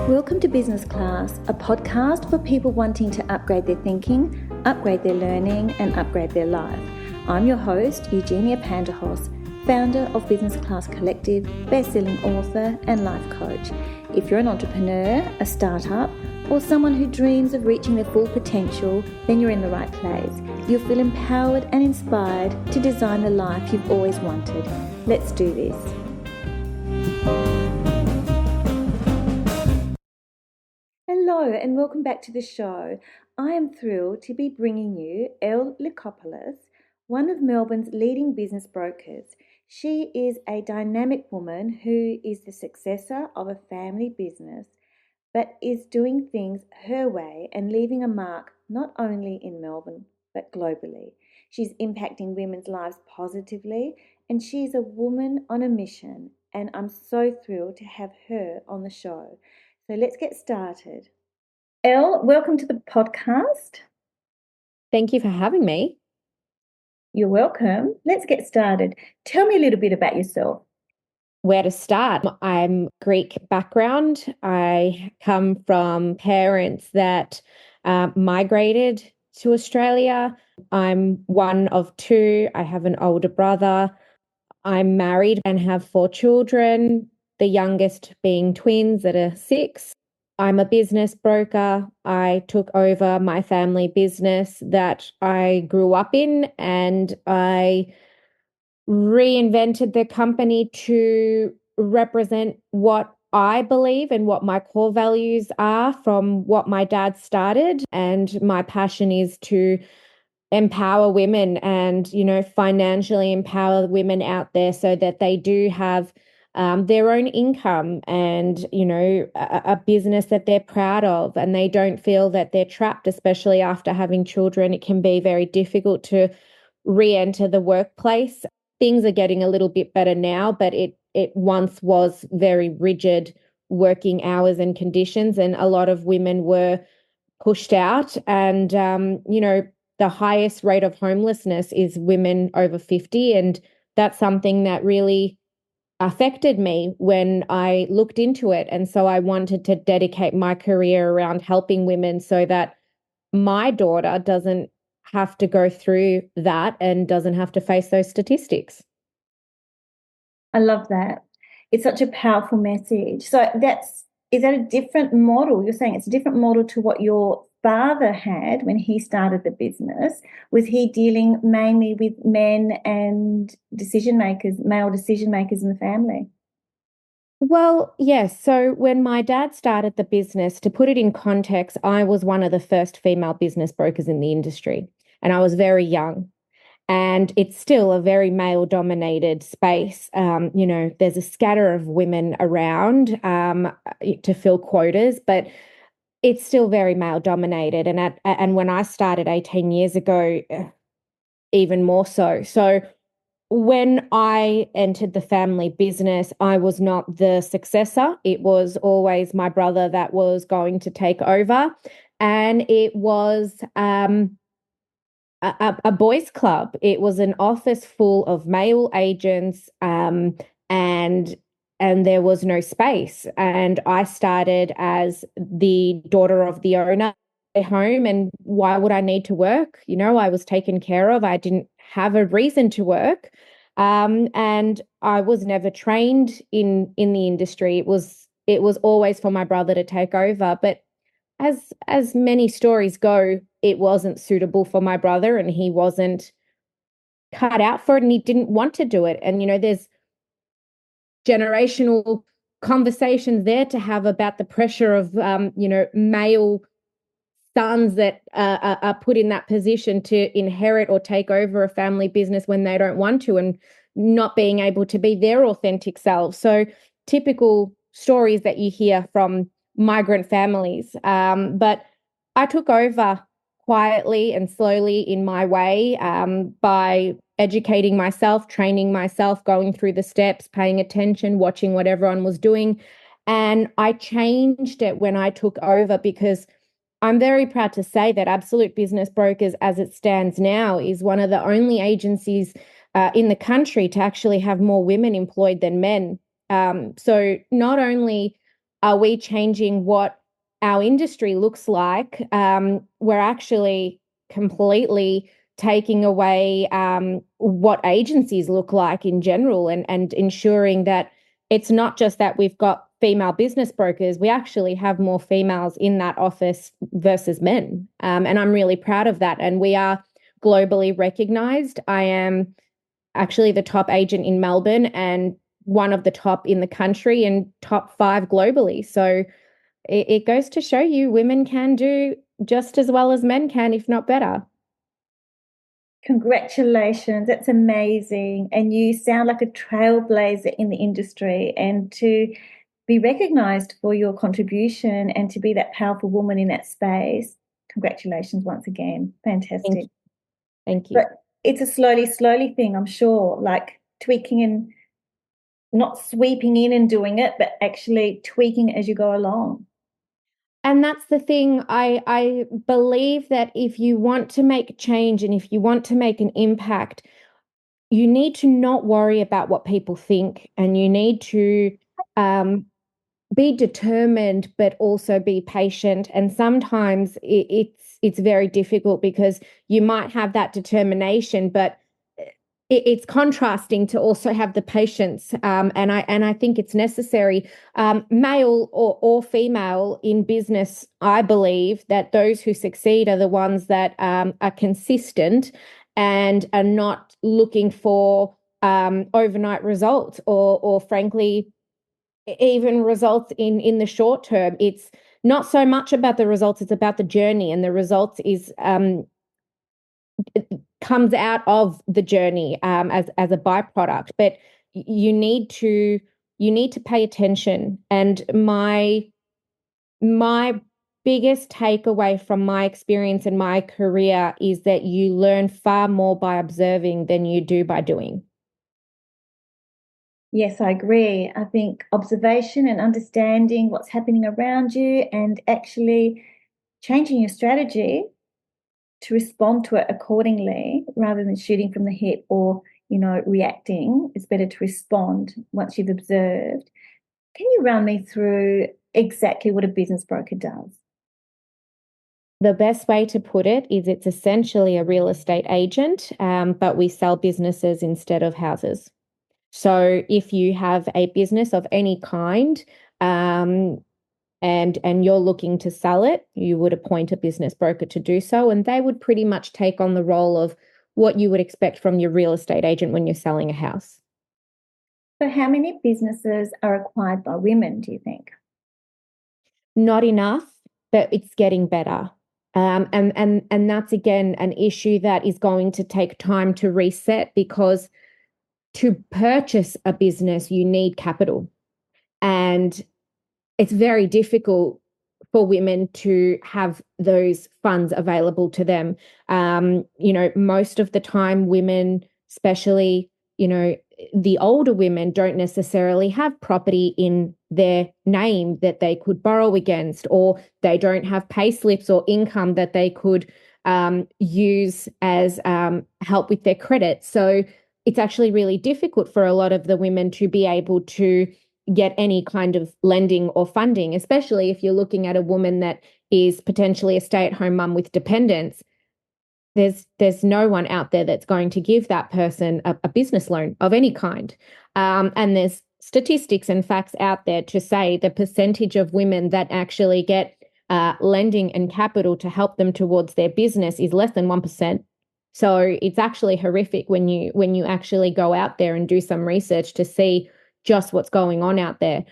Welcome to Business Class, a podcast for people wanting to upgrade their thinking, upgrade their learning, and upgrade their life. I'm your host, Eugenia Panderhos, founder of Business Class Collective, best-selling author, and life coach. If you're an entrepreneur, a startup, or someone who dreams of reaching their full potential, then you're in the right place. You'll feel empowered and inspired to design the life you've always wanted. Let's do this. Hello and welcome back to the show. I am thrilled to be bringing you Elle Likopoulos, one of Melbourne's leading business brokers. She is a dynamic woman who is the successor of a family business, but is doing things her way and leaving a mark not only in Melbourne, but globally. She's impacting women's lives positively, and she's a woman on a mission, and I'm so thrilled to have her on the show. So let's get started. Elle, welcome to the podcast. Thank you for having me. You're welcome. Let's get started. Tell me a little bit about yourself. Where to start? I'm Greek background. I come from parents that migrated to Australia. I'm one of two. I have an older brother. I'm married and have 4 children, the youngest being twins that are 6. I'm a business broker. I took over my family business that I grew up in, and I reinvented the company to represent what I believe and what my core values are from what my dad started. And my passion is to empower women and, financially empower women out there so that they do have their own income and, a business that they're proud of, and they don't feel that they're trapped, especially after having children. It can be very difficult to re-enter the workplace. Things are getting a little bit better now, but it once was very rigid working hours and conditions, and a lot of women were pushed out. And, the highest rate of homelessness is women over 50. And that's something that really affected me when I looked into it. And so I wanted to dedicate my career around helping women so that my daughter doesn't have to go through that and doesn't have to face those statistics. I love that. It's such a powerful message. So is that a different model? You're saying it's a different model to what your father had when he started the business. Was he dealing mainly with men and male decision makers in the family? Well, yes. So when my dad started the business, to put it in context, I was one of the first female business brokers in the industry, and I was very young. And it's still a very male-dominated space. There's a scatter of women around to fill quotas, but it's still very male-dominated. And when I started 18 years ago, even more so. So when I entered the family business, I was not the successor. It was always my brother that was going to take over, and it was a boys' club. It was an office full of male agents, and there was no space. And I started as the daughter of the owner at home. And why would I need to work? I was taken care of. I didn't have a reason to work, and I was never trained in the industry. It was always for my brother to take over, but as many stories go, it wasn't suitable for my brother, and he wasn't cut out for it, and he didn't want to do it. And, there's generational conversations there to have about the pressure of, male sons that are put in that position to inherit or take over a family business when they don't want to, and not being able to be their authentic selves. So typical stories that you hear from migrant families. But I took over quietly and slowly in my way, by educating myself, training myself, going through the steps, paying attention, watching what everyone was doing. And I changed it when I took over, because I'm very proud to say that Absolute Business Brokers, as it stands now, is one of the only agencies in the country to actually have more women employed than men. So not only are we changing what our industry looks like, we're actually completely taking away what agencies look like in general, and ensuring that it's not just that we've got female business brokers, we actually have more females in that office versus men. And I'm really proud of that. And we are globally recognized. I am actually the top agent in Melbourne and one of the top in the country and top 5 globally. So it goes to show you women can do just as well as men can, if not better. Congratulations, that's amazing. And you sound like a trailblazer in the industry. And to be recognized for your contribution and to be that powerful woman in that space, congratulations once again. Thank Fantastic. you. Thank you. But it's a slowly thing, I'm sure, like tweaking and not sweeping in and doing it, but actually tweaking as you go along. And that's the thing. I believe that if you want to make change and if you want to make an impact, you need to not worry about what people think, and you need to um, be determined, but also be patient. And sometimes it's very difficult because you might have that determination, but it's contrasting to also have the patience. And I think it's necessary, male or female in business. I believe that those who succeed are the ones that are consistent and are not looking for overnight results, or frankly even results in the short term. It's not so much about the results, it's about the journey, and the results is it comes out of the journey as a byproduct. But you need to pay attention. And my biggest takeaway from my experience in my career is that you learn far more by observing than you do by doing. Yes, I agree. I think observation and understanding what's happening around you and actually changing your strategy to respond to it accordingly rather than shooting from the hip or, reacting. It's better to respond once you've observed. Can you run me through exactly what a business broker does? The best way to put it is it's essentially a real estate agent, but we sell businesses instead of houses. So if you have a business of any kind, um, and you're looking to sell it, you would appoint a business broker to do so, and they would pretty much take on the role of what you would expect from your real estate agent when you're selling a house. So, how many businesses are acquired by women, do you think? Not enough, but it's getting better. And that's again an issue that is going to take time to reset, because to purchase a business, you need capital. And it's very difficult for women to have those funds available to them. Most of the time, women, especially, the older women, don't necessarily have property in their name that they could borrow against, or they don't have pay slips or income that they could use as help with their credit. So it's actually really difficult for a lot of the women to be able to get any kind of lending or funding, especially if you're looking at a woman that is potentially a stay-at-home mum with dependents. There's no one out there that's going to give that person a business loan of any kind. And there's statistics and facts out there to say the percentage of women that actually get lending and capital to help them towards their business is less than 1%. So it's actually horrific when you actually go out there and do some research to see just what's going on out there.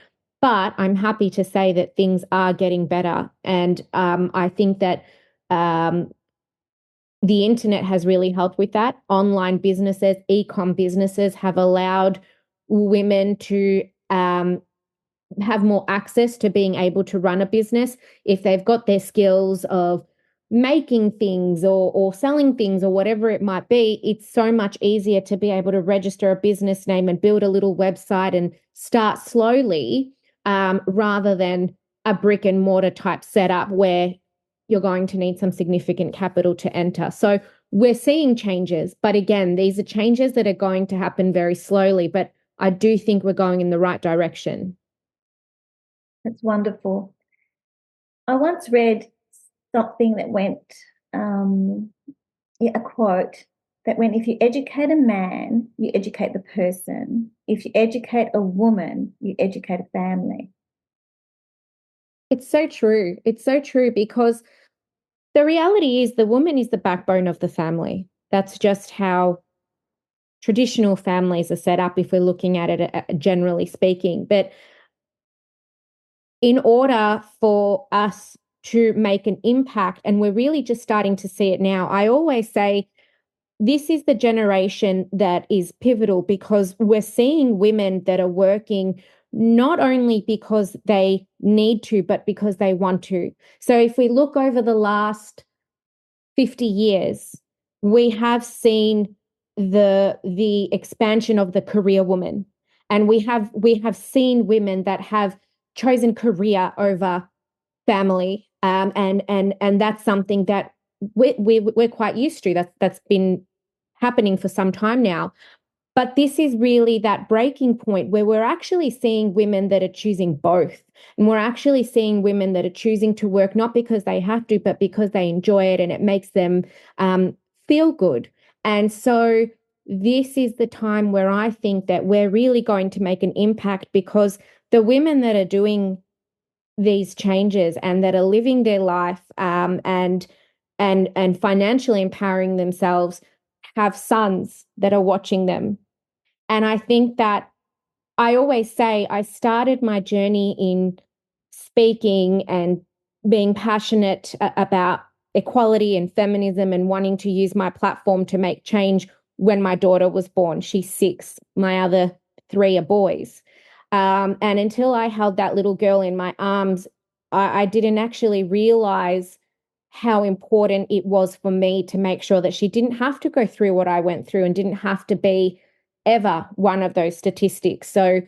But I'm happy to say that things are getting better. And I think that the internet has really helped with that. Online businesses, e-com businesses have allowed women to have more access to being able to run a business if they've got their skills of making things or selling things or whatever it might be. It's so much easier to be able to register a business name and build a little website and start slowly, rather than a brick and mortar type setup where you're going to need some significant capital to enter. So we're seeing changes, but again, these are changes that are going to happen very slowly, but I do think we're going in the right direction. That's wonderful. I once read something that went, um, yeah, a quote that went, if you educate a man, you educate the person. If you educate a woman, you educate a family. It's so true. It's so true because the reality is the woman is the backbone of the family. That's just how traditional families are set up if we're looking at it generally speaking. But in order for us to make an impact, and we're really just starting to see it now, I always say this is the generation that is pivotal because we're seeing women that are working not only because they need to, but because they want to. So if we look over the last 50 years, we have seen the expansion of the career woman. And we have seen women that have chosen career over family. And that's something that we're quite used to. That's been happening for some time now. But this is really that breaking point where we're actually seeing women that are choosing both. And we're actually seeing women that are choosing to work not because they have to, but because they enjoy it and it makes them feel good. And so this is the time where I think that we're really going to make an impact because the women that are doing these changes and that are living their life and financially empowering themselves have sons that are watching them. And I think that I always say I started my journey in speaking and being passionate about equality and feminism and wanting to use my platform to make change when my daughter was born. She's 6. My other 3 are boys. And until I held that little girl in my arms, I didn't actually realize how important it was for me to make sure that she didn't have to go through what I went through and didn't have to be ever one of those statistics. So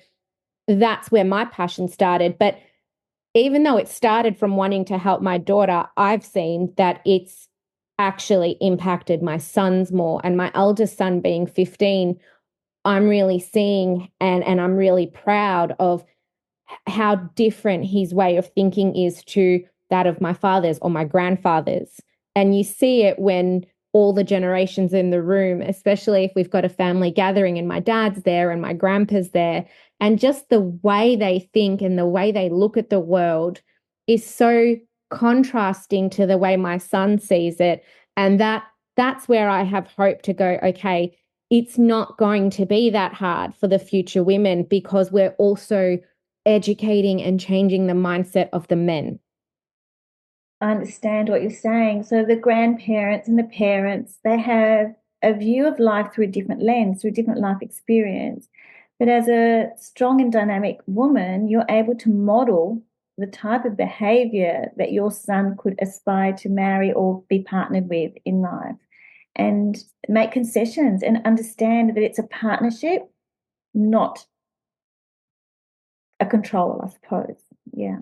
that's where my passion started. But even though it started from wanting to help my daughter, I've seen that it's actually impacted my sons more. And my eldest son being 15, I'm really seeing and I'm really proud of how different his way of thinking is to that of my father's or my grandfather's. And you see it when all the generations in the room, especially if we've got a family gathering and my dad's there and my grandpa's there, and just the way they think and the way they look at the world is so contrasting to the way my son sees it. And that's where I have hope to go, okay, it's not going to be that hard for the future women because we're also educating and changing the mindset of the men. I understand what you're saying. So the grandparents and the parents, they have a view of life through a different lens, through a different life experience. But as a strong and dynamic woman, you're able to model the type of behavior that your son could aspire to marry or be partnered with in life and make concessions and understand that it's a partnership, not a control, I suppose. Yeah.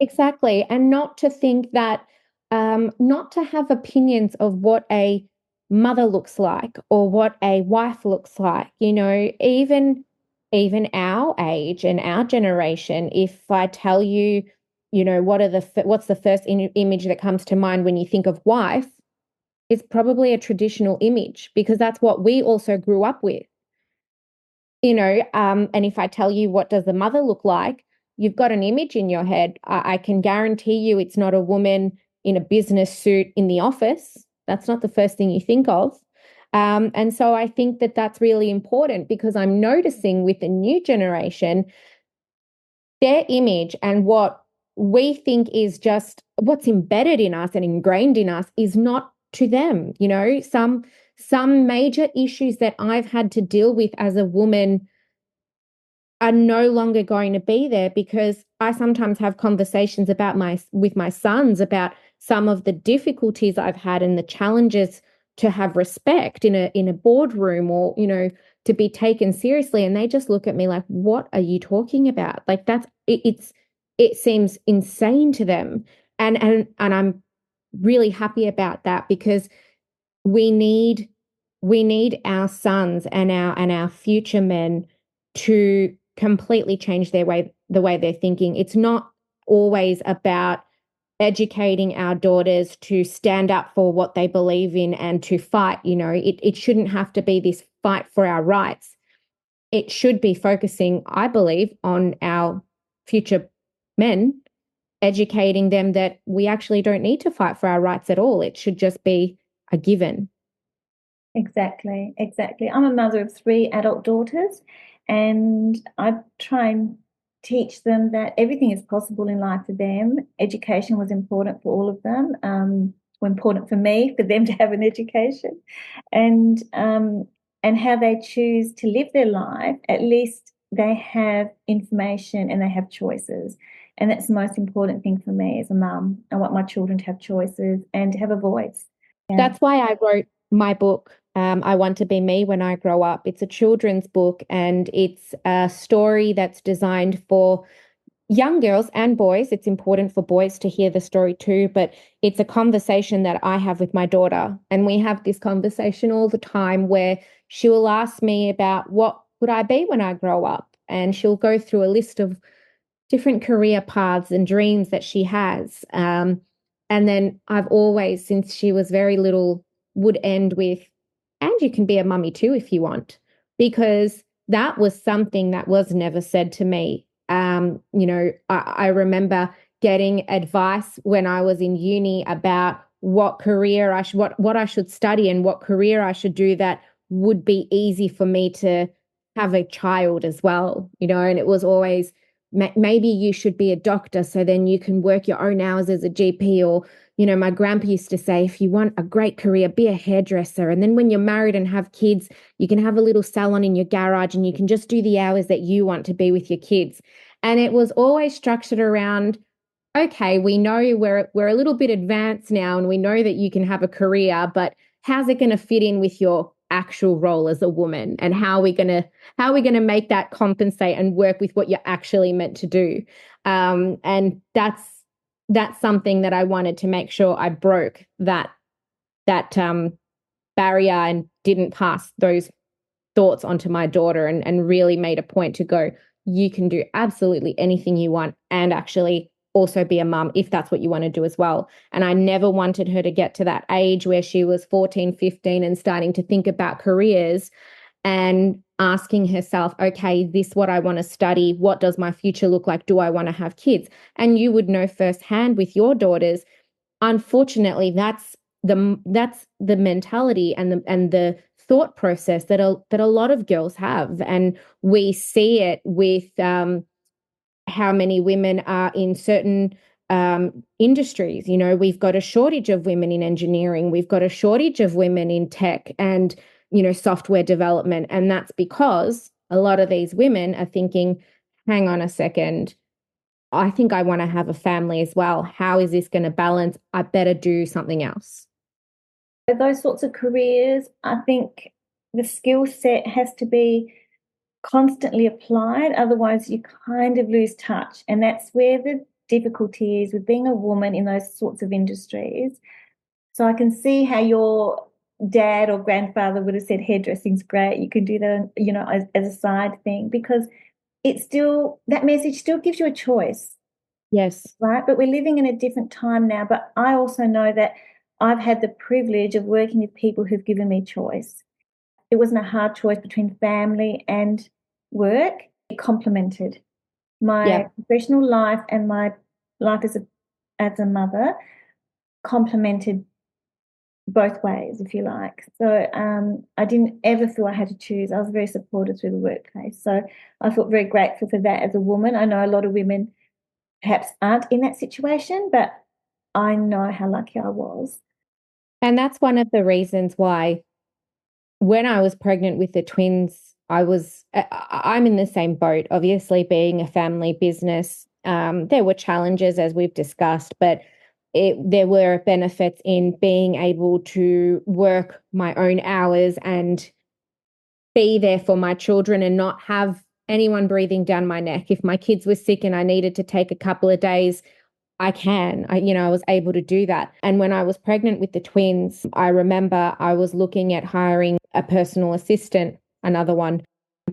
Exactly. And not to think that, not to have opinions of what a mother looks like or what a wife looks like. Even our age and our generation, if I tell you, what's the first image that comes to mind when you think of wife, it's probably a traditional image because that's what we also grew up with. And if I tell you what does the mother look like, you've got an image in your head. I can guarantee you it's not a woman in a business suit in the office. That's not the first thing you think of. And so I think that that's really important because I'm noticing with the new generation, their image and what we think is just what's embedded in us and ingrained in us is not to them. Some major issues that I've had to deal with as a woman are no longer going to be there because I sometimes have conversations with my sons about some of the difficulties I've had and the challenges to have respect in a boardroom or to be taken seriously, and they just look at me like, what are you talking about? Like it seems insane to them. And I'm really happy about that because we need we need our sons and our future men to completely change the way they're thinking. It's not always about educating our daughters to stand up for what they believe in and to fight. It shouldn't have to be this fight for our rights. It should be focusing, I believe, on our future men, educating them that we actually don't need to fight for our rights at all. It should just be a given. Exactly, exactly. I'm a mother of three adult daughters, and I try and teach them that everything is possible in life for them. Education was important for all of them. Important for me, for them to have an education, and and how they choose to live their life. At least they have information and they have choices, and that's the most important thing for me as a mum. I want my children to have choices and to have a voice. Yeah. That's why I wrote my book, I Want to Be Me When I Grow Up. It's a children's book, and it's a story that's designed for young girls and boys. It's important for boys to hear the story too, but it's a conversation that I have with my daughter. And we have this conversation all the time where she will ask me about what would I be when I grow up? And she'll go through a list of different career paths and dreams that she has. And then I've always, since she was very little, would end with, and you can be a mummy too if you want, because that was something that was never said to me. I remember getting advice when I was in uni about what career what I should study and what career I should do that would be easy for me to have a child as well, and it was always maybe you should be a doctor so then you can work your own hours as a GP. Or, my grandpa used to say, if you want a great career, be a hairdresser. And then when you're married and have kids, you can have a little salon in your garage and you can just do the hours that you want to be with your kids. And it was always structured around, okay, we know we're a little bit advanced now and we know that you can have a career, but how's it going to fit in with your actual role as a woman, and how are we going to make that compensate and work with what you're actually meant to do? And that's something that I wanted to make sure I broke that barrier and didn't pass those thoughts onto my daughter, and really made a point to go, you can do absolutely anything you want and actually also be a mum if that's what you want to do as well. And I never wanted her to get to that age where she was 14, 15 and starting to think about careers and asking herself, okay, is this what I want to study? What does my future look like? Do I want to have kids? And you would know firsthand with your daughters, unfortunately, that's the mentality and the thought process that a lot of girls have. And we see it with how many women are in certain industries. We've got a shortage of women in engineering. We've got a shortage of women in tech and, software development. And that's because a lot of these women are thinking, hang on a second, I think I want to have a family as well. How is this going to balance? I better do something else. Those sorts of careers, I think the skill set has to be constantly applied. Otherwise, you kind of lose touch. And that's where the difficulty is with being a woman in those sorts of industries. So I can see how your dad or grandfather would have said hairdressing's great. You can do that, as a side thing, because it's still, that message still gives you a choice. Yes. Right. But we're living in a different time now. But I also know that I've had the privilege of working with people who've given me choice. It wasn't a hard choice between family and work. It complemented my Yep. professional life, and my life as a mother complemented both ways, if you like. So I didn't ever feel I had to choose. I was very supported through the workplace. So I felt very grateful for that as a woman. I know a lot of women perhaps aren't in that situation, but I know how lucky I was. And that's one of the reasons why when I was pregnant with the twins, I'm in the same boat. Obviously, being a family business, there were challenges as we've discussed, but there were benefits in being able to work my own hours and be there for my children and not have anyone breathing down my neck. If my kids were sick and I needed to take a couple of days, I was able to do that. And when I was pregnant with the twins, I remember I was looking at hiring a personal assistant, another one,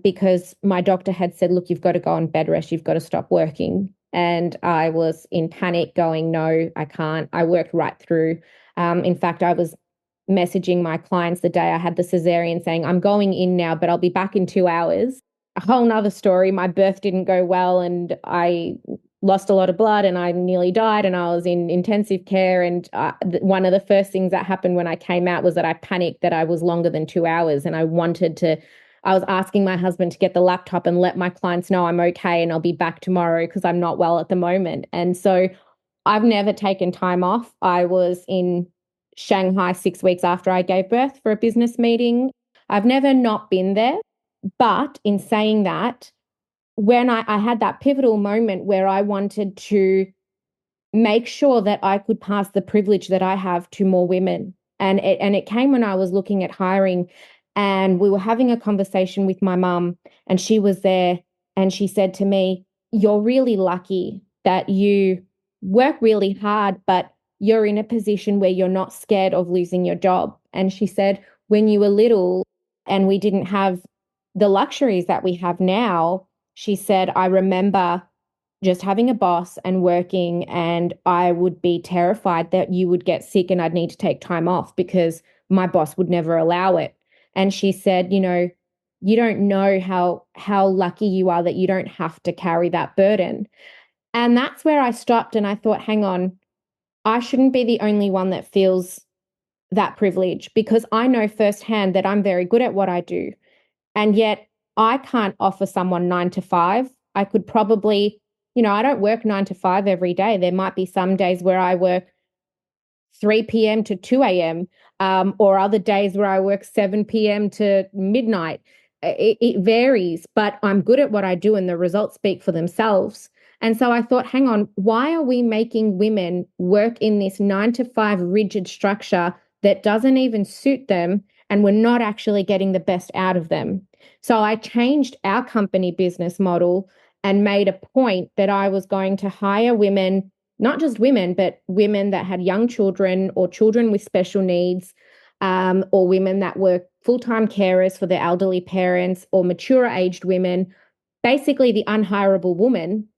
because my doctor had said, look, you've got to go on bed rest. You've got to stop working. And I was in panic going, no, I can't. I worked right through. In fact, I was messaging my clients the day I had the cesarean saying, I'm going in now, but I'll be back in 2 hours. A whole nother story. My birth didn't go well and I lost a lot of blood and I nearly died and I was in intensive care. And one of the first things that happened when I came out was that I panicked that I was longer than 2 hours and I was asking my husband to get the laptop and let my clients know I'm okay and I'll be back tomorrow because I'm not well at the moment. And so I've never taken time off. I was in Shanghai 6 weeks after I gave birth for a business meeting. I've never not been there. But in saying that, when I had that pivotal moment where I wanted to make sure that I could pass the privilege that I have to more women. And it came when I was looking at hiring and we were having a conversation with my mum and she was there and she said to me, you're really lucky that you work really hard, but you're in a position where you're not scared of losing your job. And she said, when you were little and we didn't have the luxuries that we have now, she said, I remember just having a boss and working, and I would be terrified that you would get sick and I'd need to take time off because my boss would never allow it. And she said, you don't know how lucky you are that you don't have to carry that burden. And that's where I stopped and I thought, hang on, I shouldn't be the only one that feels that privilege because I know firsthand that I'm very good at what I do. And yet I can't offer someone 9 to 5. I could probably, I don't work 9 to 5 every day. There might be some days where I work 3 p.m. to 2 a.m., or other days where I work 7 p.m. to midnight. It varies, but I'm good at what I do and the results speak for themselves. And so I thought, hang on, why are we making women work in this 9 to 5 rigid structure that doesn't even suit them? And we're not actually getting the best out of them. So I changed our company business model and made a point that I was going to hire women, not just women, but women that had young children or children with special needs, or women that were full-time carers for their elderly parents or mature aged women, basically the unhireable woman.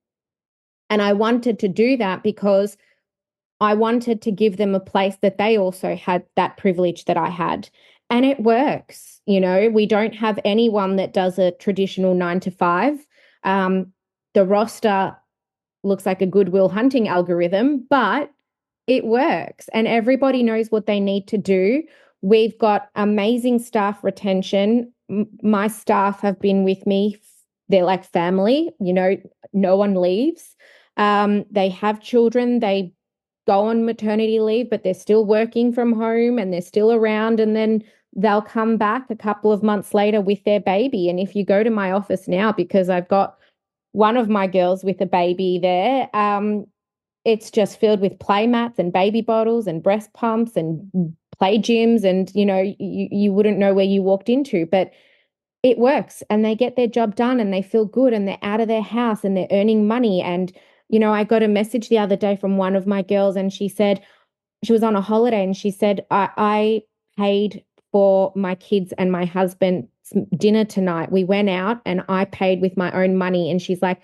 And I wanted to do that because I wanted to give them a place that they also had that privilege that I had. And it works. We don't have anyone that does a traditional 9 to 5. The roster looks like a Goodwill Hunting algorithm, but it works and everybody knows what they need to do. We've got amazing staff retention. My staff have been with me. They're like family, no one leaves. They have children. They go on maternity leave, but they're still working from home and they're still around. And then they'll come back a couple of months later with their baby. And if you go to my office now, because I've got one of my girls with a baby there, it's just filled with play mats and baby bottles and breast pumps and play gyms. And, you wouldn't know where you walked into, but it works and they get their job done and they feel good and they're out of their house and they're earning money. And, I got a message the other day from one of my girls and she said, she was on a holiday and she said, I paid for my kids and my husband's dinner tonight. We went out and I paid with my own money. And she's like,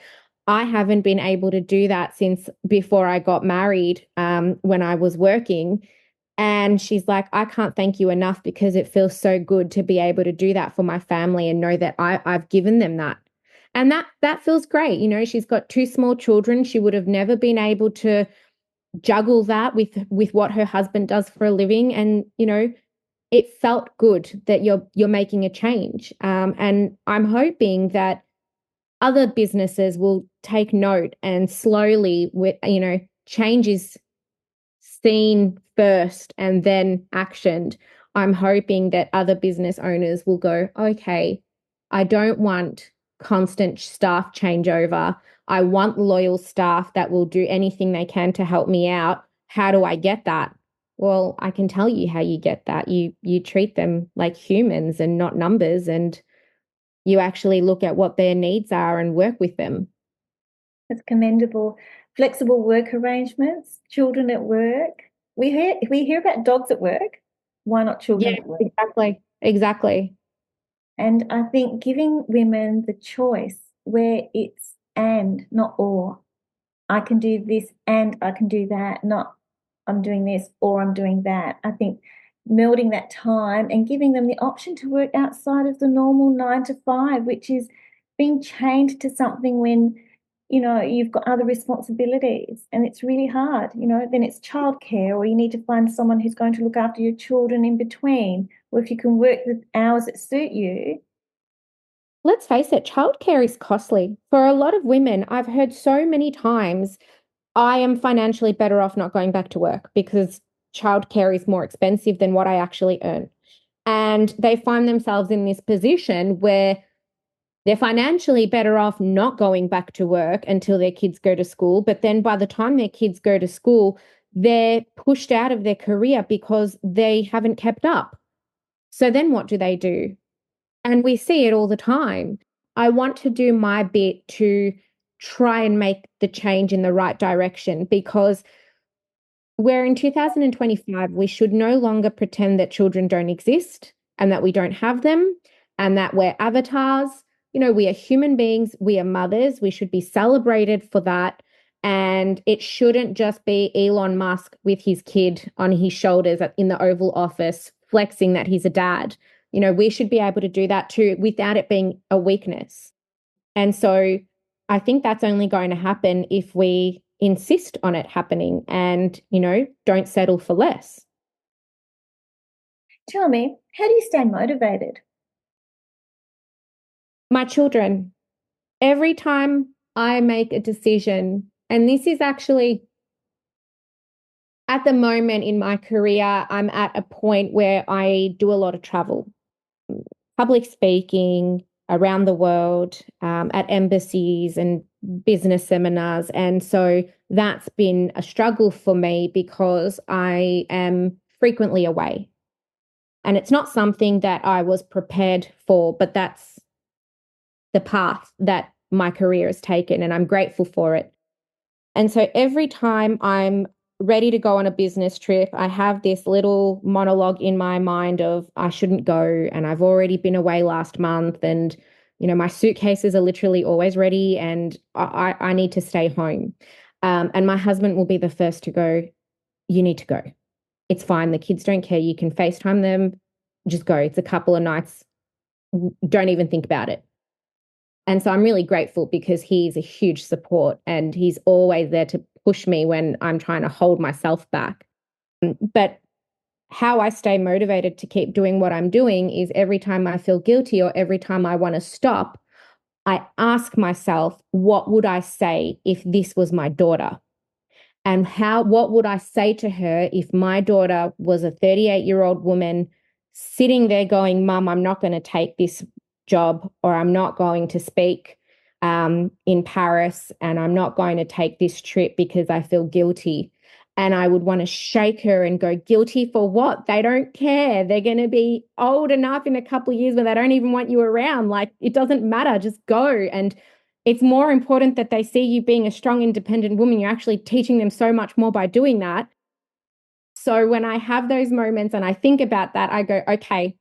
I haven't been able to do that since before I got married, when I was working. And she's like, I can't thank you enough because it feels so good to be able to do that for my family and know that I've given them that. And that feels great. She's got 2 small children. She would have never been able to juggle that with what her husband does for a living. And it felt good that you're making a change. And I'm hoping that other businesses will take note and slowly, with change is seen first and then actioned. I'm hoping that other business owners will go, okay, I don't want constant staff changeover. I want loyal staff that will do anything they can to help me out. How do I get that? Well, I can tell you how you get that. You treat them like humans and not numbers, and you actually look at what their needs are and work with them. It's commendable. Flexible work arrangements, children at work. We hear about dogs at work. Why not Yeah, children at work? exactly. Exactly. And I think giving women the choice where it's and not or. I can do this and I can do that, not I'm doing this or I'm doing that. I think melding that time and giving them the option to work outside of the normal 9 to 5, which is being chained to something when, you've got other responsibilities and it's really hard, then it's childcare, or you need to find someone who's going to look after your children in between. Or if you can work the hours that suit you. Let's face it, childcare is costly. For a lot of women, I've heard so many times, I am financially better off not going back to work because childcare is more expensive than what I actually earn. And they find themselves in this position where they're financially better off not going back to work until their kids go to school. But then by the time their kids go to school, they're pushed out of their career because they haven't kept up. So then what do? And we see it all the time. I want to do my bit to try and make the change in the right direction because we're in 2025. We should no longer pretend that children don't exist and that we don't have them and that we're avatars. We are human beings, we are mothers, we should be celebrated for that. And it shouldn't just be Elon Musk with his kid on his shoulders in the Oval Office, flexing that he's a dad. We should be able to do that too without it being a weakness. And so I think that's only going to happen if we insist on it happening and, don't settle for less. Tell me, how do you stay motivated? My children, every time I make a decision, and this is actually at the moment in my career, I'm at a point where I do a lot of travel, public speaking around the world, at embassies and business seminars. And so that's been a struggle for me because I am frequently away. And it's not something that I was prepared for, but that's the path that my career has taken, and I'm grateful for it. And so every time I'm ready to go on a business trip, I have this little monologue in my mind of I shouldn't go, and I've already been away last month, and my suitcases are literally always ready, and I need to stay home. And my husband will be the first to go, you need to go. It's fine. The kids don't care. You can FaceTime them. Just go. It's a couple of nights. Don't even think about it. And so I'm really grateful because he's a huge support and he's always there to push me when I'm trying to hold myself back. But how I stay motivated to keep doing what I'm doing is every time I feel guilty or every time I want to stop, I ask myself, what would I say if this was my daughter? And what would I say to her if my daughter was a 38-year-old woman sitting there going, Mum, I'm not going to take this job, or I'm not going to speak in Paris, and I'm not going to take this trip because I feel guilty. And I would want to shake her and go, guilty for what? They don't care. They're going to be old enough in a couple of years where they don't even want you around. Like, it doesn't matter. Just go. And it's more important that they see you being a strong, independent woman. You're actually teaching them so much more by doing that. So when I have those moments and I think about that, I go, okay,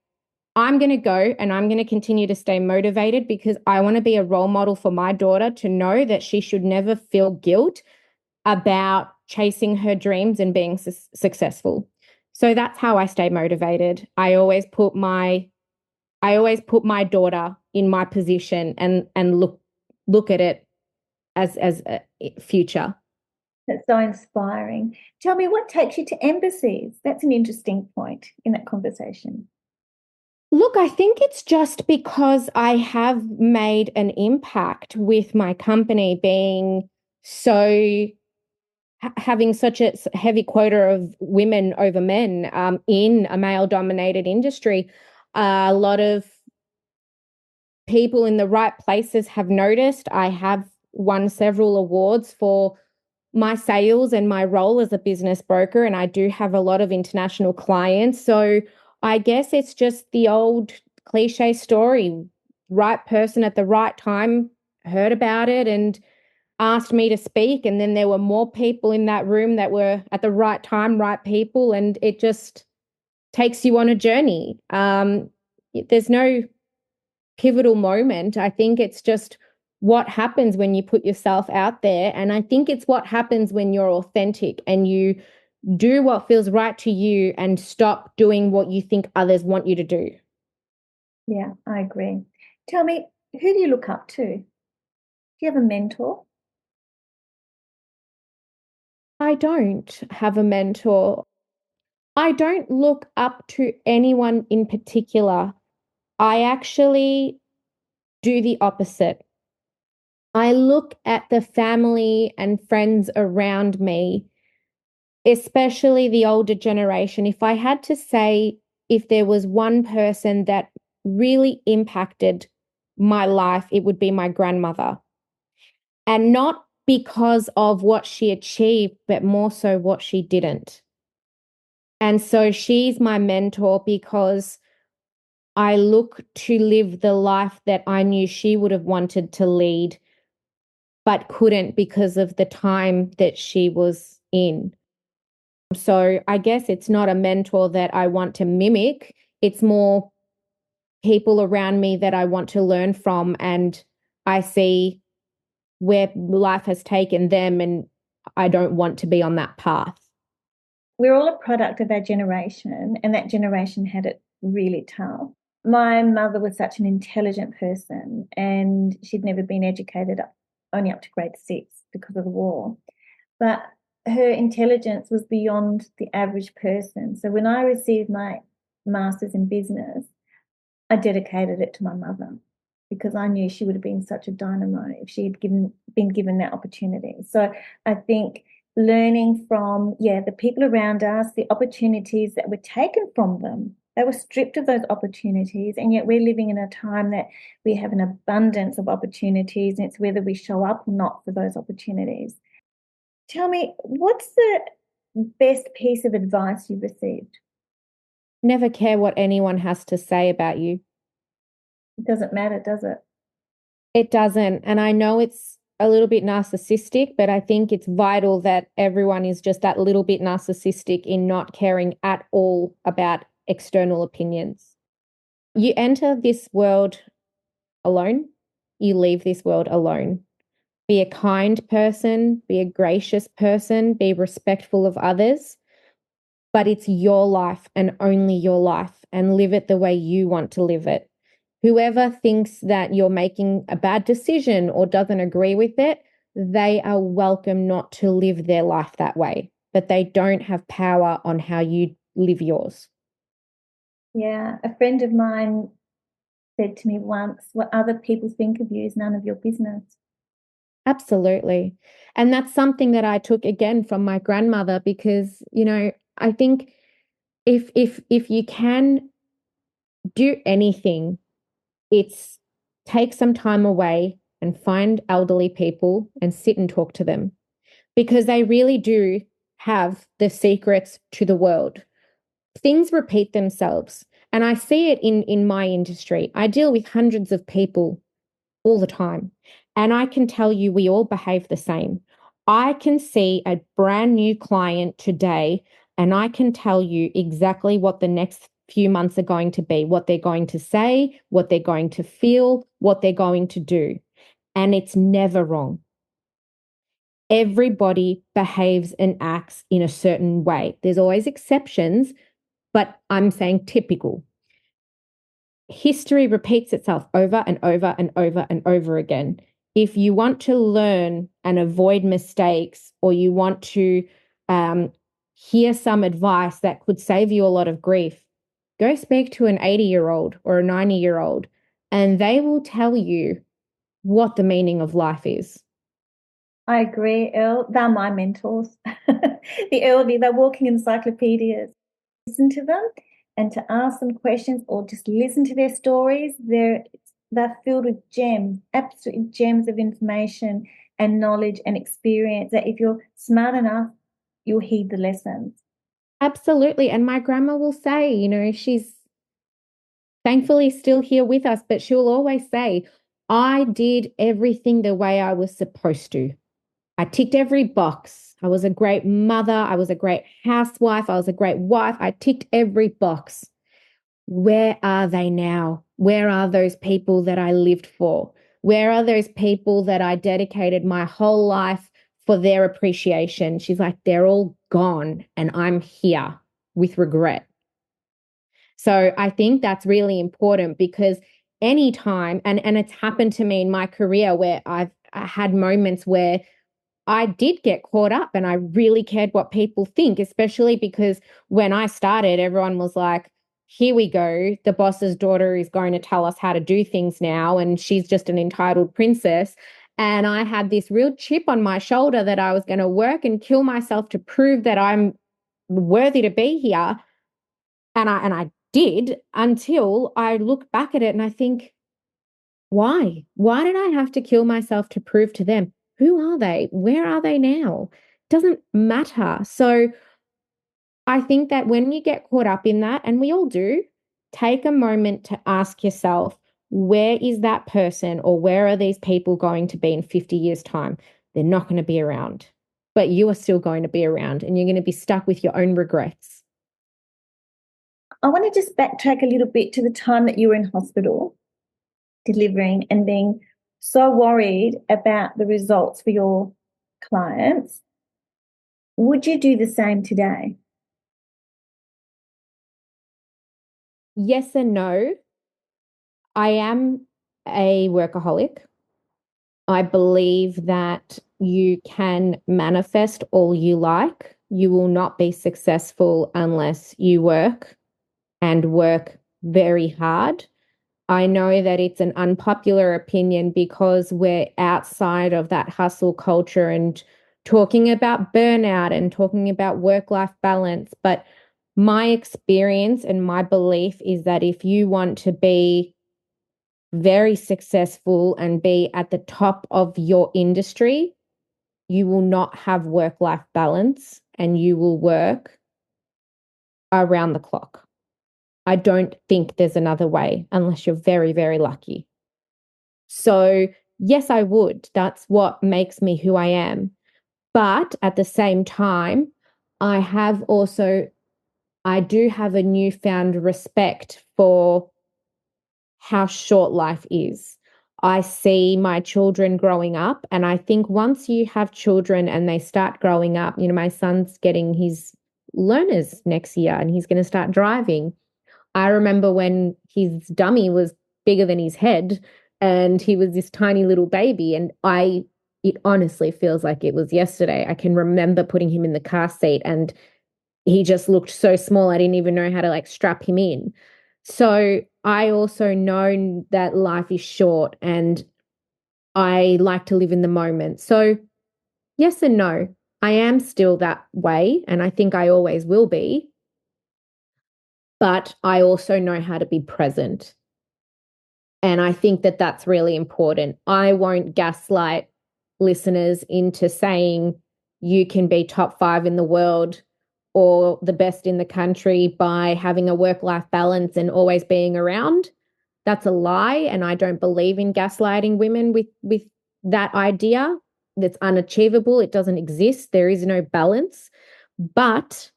I'm going to go and I'm going to continue to stay motivated because I want to be a role model for my daughter to know that she should never feel guilt about chasing her dreams and being successful. So that's how I stay motivated. I always put my daughter in my position and look at it as a future. That's so inspiring. Tell me, what takes you to embassies? That's an interesting point in that conversation. Look, I think it's just because I have made an impact with my company being so having such a heavy quota of women over men in a male dominated industry. A lot of people in the right places have noticed. I have won several awards for my sales and my role as a business broker, and I do have a lot of international clients. So I guess it's just the old cliche story. Right person at the right time heard about it and asked me to speak. And then there were more people in that room that were at the right time, right people. And it just takes you on a journey. There's no pivotal moment. I think it's just what happens when you put yourself out there. And I think it's what happens when you're authentic and you do what feels right to you and stop doing what you think others want you to do. Yeah, I agree. Tell me, who do you look up to? Do you have a mentor? I don't have a mentor. I don't look up to anyone in particular. I actually do the opposite. I look at the family and friends around me, especially the older generation. If I had to say, if there was one person that really impacted my life, it would be my grandmother. And not because of what she achieved, but more so what she didn't. And so she's my mentor because I look to live the life that I knew she would have wanted to lead, but couldn't because of the time that she was in. So I guess it's not a mentor that I want to mimic. It's more people around me that I want to learn from. And I see where life has taken them, and I don't want to be on that path. We're all a product of our generation, and that generation had it really tough. My mother was such an intelligent person, and she'd never been educated only up to grade 6 because of the war. But her intelligence was beyond the average person. So when I received my master's in business, I dedicated it to my mother because I knew she would have been such a dynamo if she had been given that opportunity. So I think learning from, yeah, the people around us, the opportunities that were taken from them. They were stripped of those opportunities, and yet we're living in a time that we have an abundance of opportunities, and it's whether we show up or not for those opportunities. Tell me, what's the best piece of advice you've received? Never care what anyone has to say about you. It doesn't matter, does it? It doesn't. And I know it's a little bit narcissistic, but I think it's vital that everyone is just that little bit narcissistic in not caring at all about external opinions. You enter this world alone, you leave this world alone. Be a kind person, be a gracious person, be respectful of others, but it's your life and only your life, and live it the way you want to live it. Whoever thinks that you're making a bad decision or doesn't agree with it, they are welcome not to live their life that way, but they don't have power on how you live yours. Yeah, a friend of mine said to me once, what other people think of you is none of your business. Absolutely. And that's something that I took again from my grandmother because, I think if you can do anything, it's take some time away and find elderly people and sit and talk to them because they really do have the secrets to the world. Things repeat themselves. And I see it in my industry. I deal with hundreds of people all the time. And I can tell you, we all behave the same. I can see a brand new client today, and I can tell you exactly what the next few months are going to be, what they're going to say, what they're going to feel, what they're going to do. And it's never wrong. Everybody behaves and acts in a certain way. There's always exceptions, but I'm saying typical. History repeats itself over and over and over and over again. If you want to learn and avoid mistakes, or you want to hear some advice that could save you a lot of grief, go speak to an 80-year-old or a 90-year-old, and they will tell you what the meaning of life is. I agree, Elle. They're my mentors. The elderly, they're walking encyclopedias. Listen to them and to ask them questions or just listen to their stories. They're filled with gems, absolute gems of information and knowledge and experience that if you're smart enough, you'll heed the lessons. Absolutely. And my grandma will say, she's thankfully still here with us, but she'll always say, I did everything the way I was supposed to. I ticked every box. I was a great mother. I was a great housewife. I was a great wife. I ticked every box. Where are they now? Where are those people that I lived for? Where are those people that I dedicated my whole life for their appreciation? She's like, they're all gone and I'm here with regret. So I think that's really important because anytime, and it's happened to me in my career where I had moments where I did get caught up and I really cared what people think, especially because when I started, everyone was like, here we go. The boss's daughter is going to tell us how to do things now, and she's just an entitled princess. And I had this real chip on my shoulder that I was going to work and kill myself to prove that I'm worthy to be here. And I did until I look back at it and I think, why? Why did I have to kill myself to prove to them? Who are they? Where are they now? Doesn't matter. So I think that when you get caught up in that, and we all do, take a moment to ask yourself, where is that person or where are these people going to be in 50 years' time? They're not going to be around, but you are still going to be around and you're going to be stuck with your own regrets. I want to just backtrack a little bit to the time that you were in hospital delivering and being so worried about the results for your clients. Would you do the same today? Yes and no. I am a workaholic. I believe that you can manifest all you like. You will not be successful unless you work and work very hard. I know that it's an unpopular opinion because we're outside of that hustle culture and talking about burnout and talking about work-life balance. But my experience and my belief is that if you want to be very successful and be at the top of your industry, you will not have work-life balance and you will work around the clock. I don't think there's another way unless you're very, very lucky. So, yes, I would. That's what makes me who I am. But at the same time, I have also, I do have a newfound respect for how short life is. I see my children growing up, and I think once you have children and they start growing up, my son's getting his learners next year and he's going to start driving. I remember when his dummy was bigger than his head and he was this tiny little baby. And it honestly feels like it was yesterday. I can remember putting him in the car seat and he just looked so small. I didn't even know how to like strap him in. So I also know that life is short and I like to live in the moment. So yes and no. I am still that way and I think I always will be, but I also know how to be present. And I think that that's really important. I won't gaslight listeners into saying you can be top 5 in the world or the best in the country by having a work-life balance and always being around. That's a lie. And I don't believe in gaslighting women with that idea. That's unachievable. It doesn't exist. There is no balance. But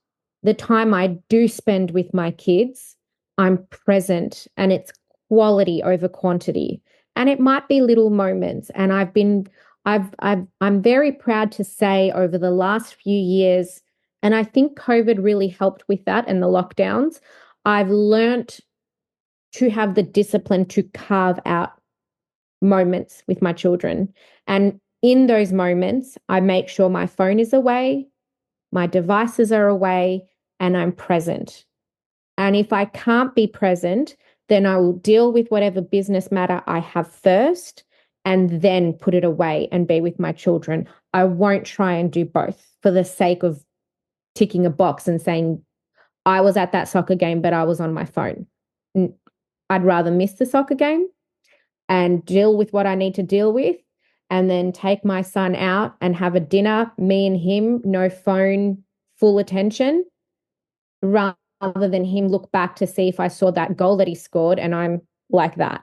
the time I do spend with my kids, I'm present and it's quality over quantity. And it might be little moments. And I'm very proud to say over the last few years, and I think COVID really helped with that and the lockdowns, I've learnt to have the discipline to carve out moments with my children. And in those moments, I make sure my phone is away, my devices are away, and I'm present. And if I can't be present, then I will deal with whatever business matter I have first and then put it away and be with my children. I won't try and do both for the sake of ticking a box and saying, I was at that soccer game, but I was on my phone. I'd rather miss the soccer game and deal with what I need to deal with and then take my son out and have a dinner, me and him, no phone, full attention, rather than him look back to see if I saw that goal that he scored and I'm like that.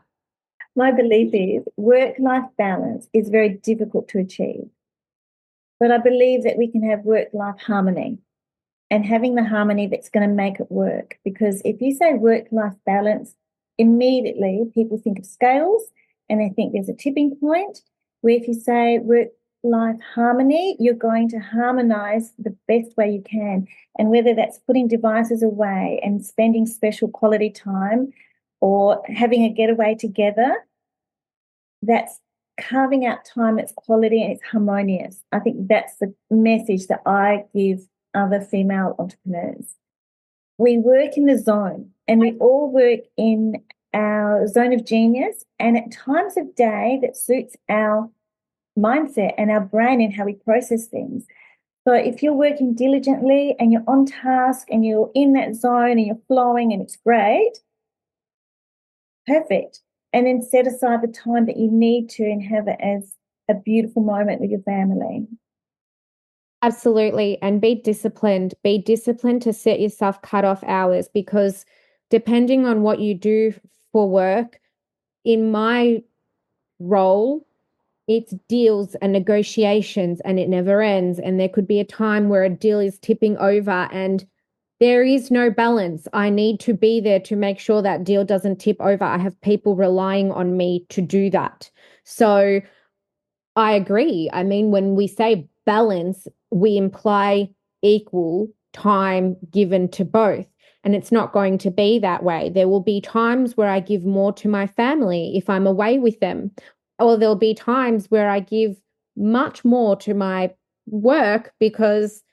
My belief is work-life balance is very difficult to achieve, but I believe that we can have work-life harmony and having the harmony that's going to make it work. Because if you say work-life balance, immediately people think of scales And I think there's a tipping point where if you say work life harmony, you're going to harmonize the best way you can. And whether that's putting devices away and spending special quality time or having a getaway together, that's carving out time that's quality and it's harmonious. I think that's the message that I give other female entrepreneurs. We work in the zone and we all work in our zone of genius and at times of day that suits our mindset and our brain and how we process things. So if you're working diligently and you're on task and you're in that zone and you're flowing and it's great, perfect. And then set aside the time that you need to and have it as a beautiful moment with your family. Absolutely. And be disciplined. Be disciplined to set yourself cut-off hours because depending on what you do for work, in my role, it's deals and negotiations and it never ends. And there could be a time where a deal is tipping over and there is no balance. I need to be there to make sure that deal doesn't tip over. I have people relying on me to do that. So I agree. I mean, when we say balance, we imply equal time given to both. And it's not going to be that way. There will be times where I give more to my family if I'm away with them, or there'll be times where I give much more to my work because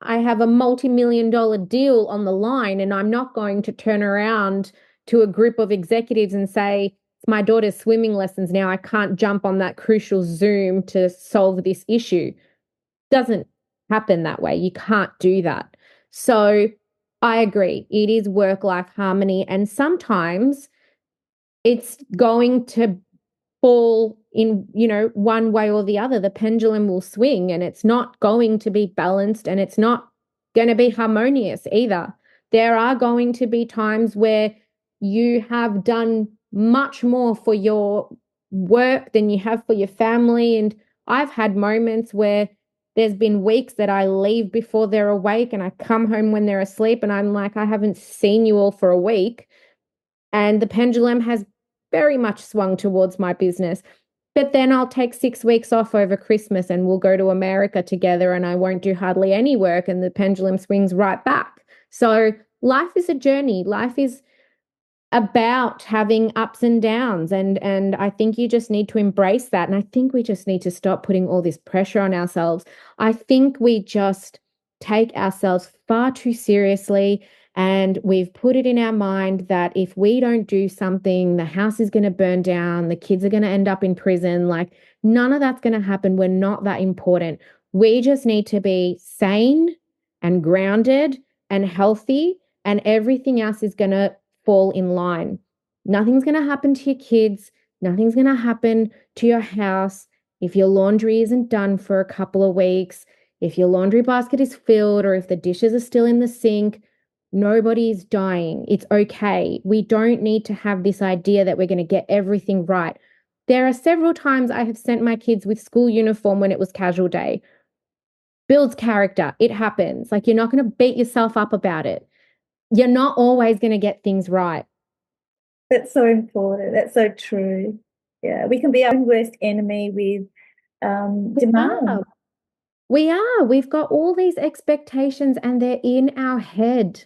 I have a multi-million dollar deal on the line and I'm not going to turn around to a group of executives and say, it's my daughter's swimming lessons now. I can't jump on that crucial Zoom to solve this issue. Doesn't happen that way. You can't do that. So I agree. It is work-life harmony. And sometimes it's going to fall in, one way or the other. The pendulum will swing and it's not going to be balanced and it's not going to be harmonious either. There are going to be times where you have done much more for your work than you have for your family. And I've had moments where there's been weeks that I leave before they're awake and I come home when they're asleep and I'm like, I haven't seen you all for a week. And the pendulum has very much swung towards my business. But then I'll take 6 weeks off over Christmas and we'll go to America together and I won't do hardly any work and the pendulum swings right back. So life is a journey. Life is about having ups and downs and I think you just need to embrace that. And I think we just need to stop putting all this pressure on ourselves. I think we just take ourselves far too seriously and we've put it in our mind that if we don't do something, the house is going to burn down, the kids are going to end up in prison. Like none of that's going to happen. We're not that important. We just need to be sane and grounded and healthy and everything else is going to fall in line. Nothing's going to happen to your kids. Nothing's going to happen to your house if your laundry isn't done for a couple of weeks, if your laundry basket is filled, or if the dishes are still in the sink. Nobody's dying. It's okay. We don't need to have this idea that we're going to get everything right. There are several times I have sent my kids with school uniform when it was casual day. Builds character. It happens. Like you're not going to beat yourself up about it. You're not always going to get things right. That's so important. That's so true. Yeah, we can be our own worst enemy with demand. We are. We've got all these expectations and they're in our head.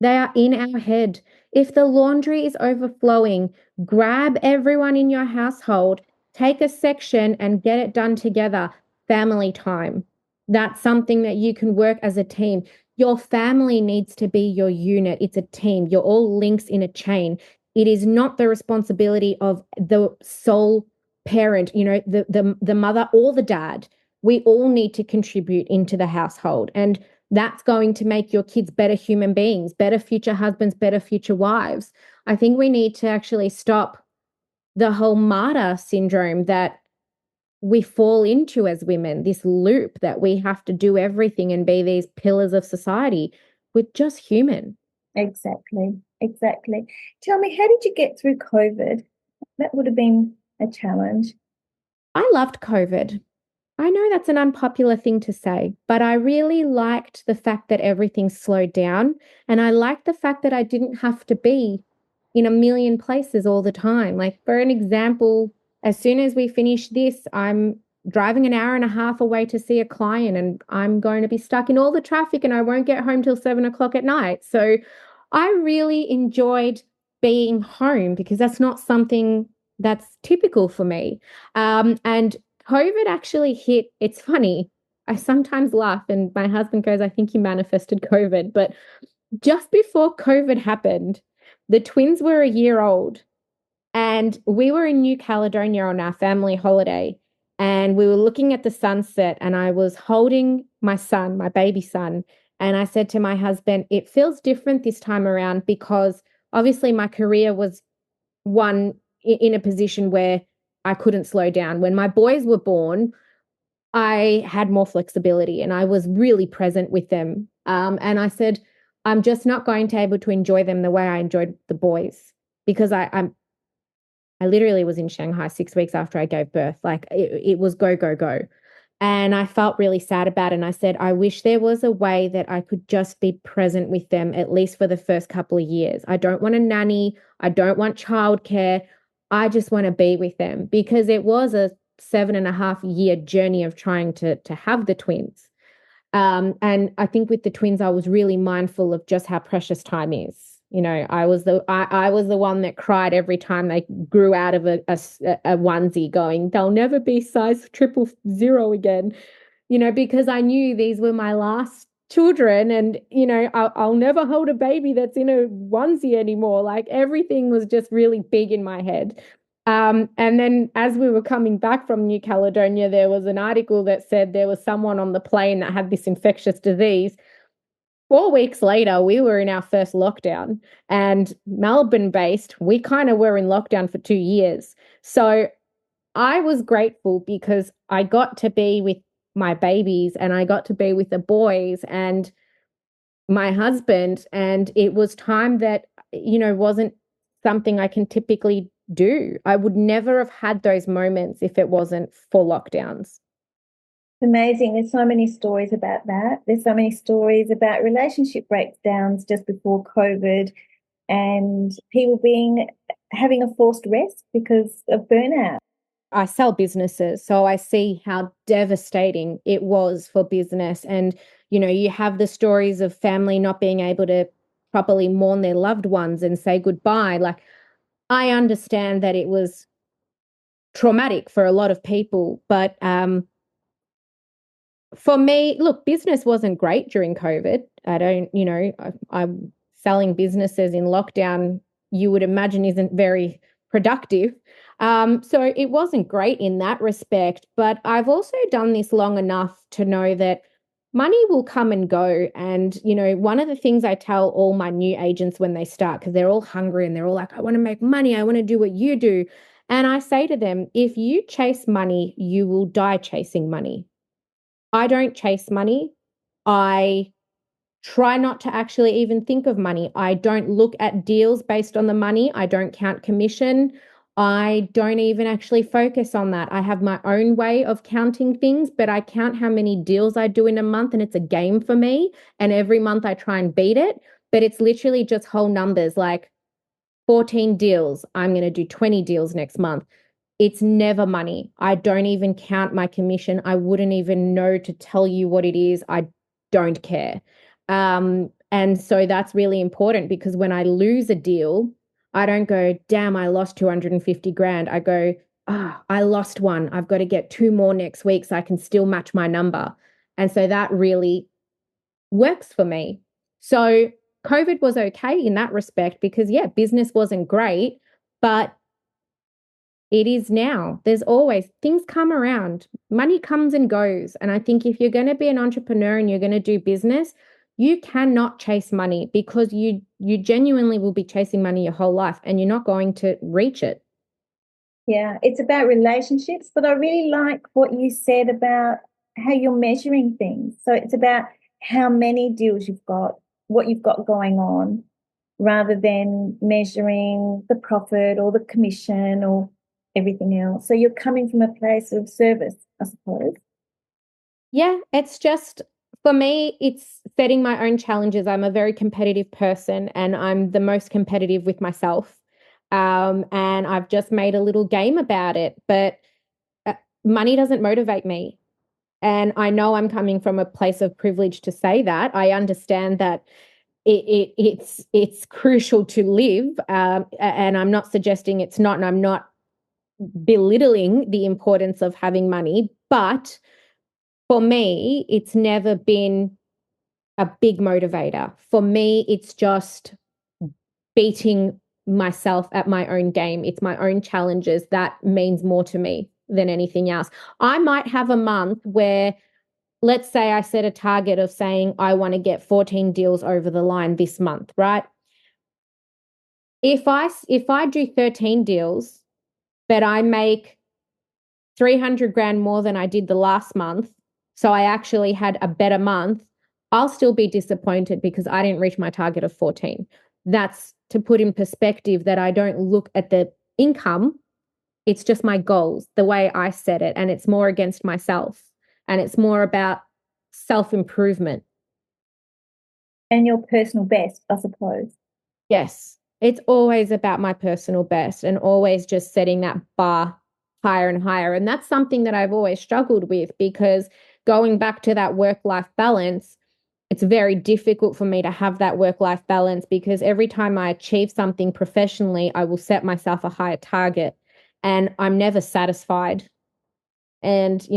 They are in our head. If the laundry is overflowing, grab everyone in your household, take a section and get it done together. Family time. That's something that you can work as a team. Your family needs to be your unit. It's a team. You're all links in a chain. It is not the responsibility of the sole parent, the mother or the dad. We all need to contribute into the household. And that's going to make your kids better human beings, better future husbands, better future wives. I think we need to actually stop the whole martyr syndrome that we fall into as women, this loop that we have to do everything and be these pillars of society. We're just human. Exactly. Exactly. Tell me, how did you get through COVID? That would have been a challenge. I loved COVID. I know that's an unpopular thing to say, but I really liked the fact that everything slowed down. And I liked the fact that I didn't have to be in a million places all the time. Like, for an example, as soon as we finish this, I'm driving an hour and a half away to see a client, and I'm going to be stuck in all the traffic and I won't get home till 7 o'clock at night. So I really enjoyed being home because that's not something that's typical for me. And COVID actually hit. It's funny. I sometimes laugh, and my husband goes, I think you manifested COVID. But just before COVID happened, the twins were a year old, and we were in New Caledonia on our family holiday. And we were looking at the sunset, and I was holding my son, my baby son. And I said to my husband, it feels different this time around because obviously my career was one in a position where I couldn't slow down. When my boys were born, I had more flexibility and I was really present with them. And I said, I'm just not going to be able to enjoy them the way I enjoyed the boys because I literally was in Shanghai 6 weeks after I gave birth. Like it was go, go, go. And I felt really sad about it. And I said, I wish there was a way that I could just be present with them, at least for the first couple of years. I don't want a nanny. I don't want childcare. I just want to be with them because it was a 7.5 year journey of trying to have the twins. And I think with the twins, I was really mindful of just how precious time is. You know, I was the one that cried every time they grew out of a onesie, going, they'll never be size 000 again. You know, because I knew these were my last children, and you know, I'll never hold a baby that's in a onesie anymore. Like everything was just really big in my head. And then as we were coming back from New Caledonia, there was an article that said there was someone on the plane that had this infectious disease. 4 weeks later, we were in our first lockdown, and Melbourne based, we kind of were in lockdown for 2 years. So I was grateful because I got to be with my babies and I got to be with the boys and my husband. And it was time that, you know, wasn't something I can typically do. I would never have had those moments if it wasn't for lockdowns. Amazing. There's so many stories about that. There's so many stories about relationship breakdowns just before COVID and people being having a forced rest because of burnout. I sell businesses, so I see how devastating it was for business. And, you know, you have the stories of family not being able to properly mourn their loved ones and say goodbye. Like, I understand that it was traumatic for a lot of people, but for me, look, business wasn't great during COVID. I don't, you know, I'm selling businesses in lockdown, you would imagine isn't very productive. So it wasn't great in that respect. But I've also done this long enough to know that money will come and go. And, you know, one of the things I tell all my new agents when they start, because they're all hungry and they're all like, I want to make money, I want to do what you do. And I say to them, if you chase money, you will die chasing money. I don't chase money. I try not to actually even think of money. I don't look at deals based on the money. I don't count commission. I don't even actually focus on that. I have my own way of counting things, but I count how many deals I do in a month, and it's a game for me. And every month I try and beat it, but it's literally just whole numbers like 14 deals. I'm going to do 20 deals next month. It's never money. I don't even count my commission. I wouldn't even know to tell you what it is. I don't care. And so that's really important because when I lose a deal, I don't go, damn, I lost 250 grand. I go, I lost one. I've got to get two more next week so I can still match my number. And so that really works for me. So COVID was okay in that respect because, yeah, business wasn't great, but it is now. There's always things come around. Money comes and goes. And I think if you're going to be an entrepreneur and you're going to do business, you cannot chase money because you genuinely will be chasing money your whole life and you're not going to reach it. Yeah, it's about relationships, but I really like what you said about how you're measuring things. So it's about how many deals you've got, what you've got going on, rather than measuring the profit or the commission or everything else. So you're coming from a place of service, I suppose. Yeah, it's just for me, it's setting my own challenges. I'm a very competitive person and I'm the most competitive with myself. And I've just made a little game about it. But uh, money doesn't motivate me. And I know I'm coming from a place of privilege to say that. I understand that it's crucial to live, and I'm not suggesting it's not, and I'm not belittling the importance of having money. But for me, it's never been a big motivator. For me, it's just beating myself at my own game. It's my own challenges that means more to me than anything else. I might have a month where, let's say I set a target of saying I want to get 14 deals over the line this month, right? If I do 13 deals, but I make 300 grand more than I did the last month, so I actually had a better month, I'll still be disappointed because I didn't reach my target of 14. That's to put in perspective that I don't look at the income. It's just my goals, the way I set it, and it's more against myself, and it's more about self-improvement. And your personal best, I suppose. Yes, it's always about my personal best and always just setting that bar higher and higher. And that's something that I've always struggled with, because going back to that work-life balance, it's very difficult for me to have that work-life balance, because every time I achieve something professionally, I will set myself a higher target and I'm never satisfied. And,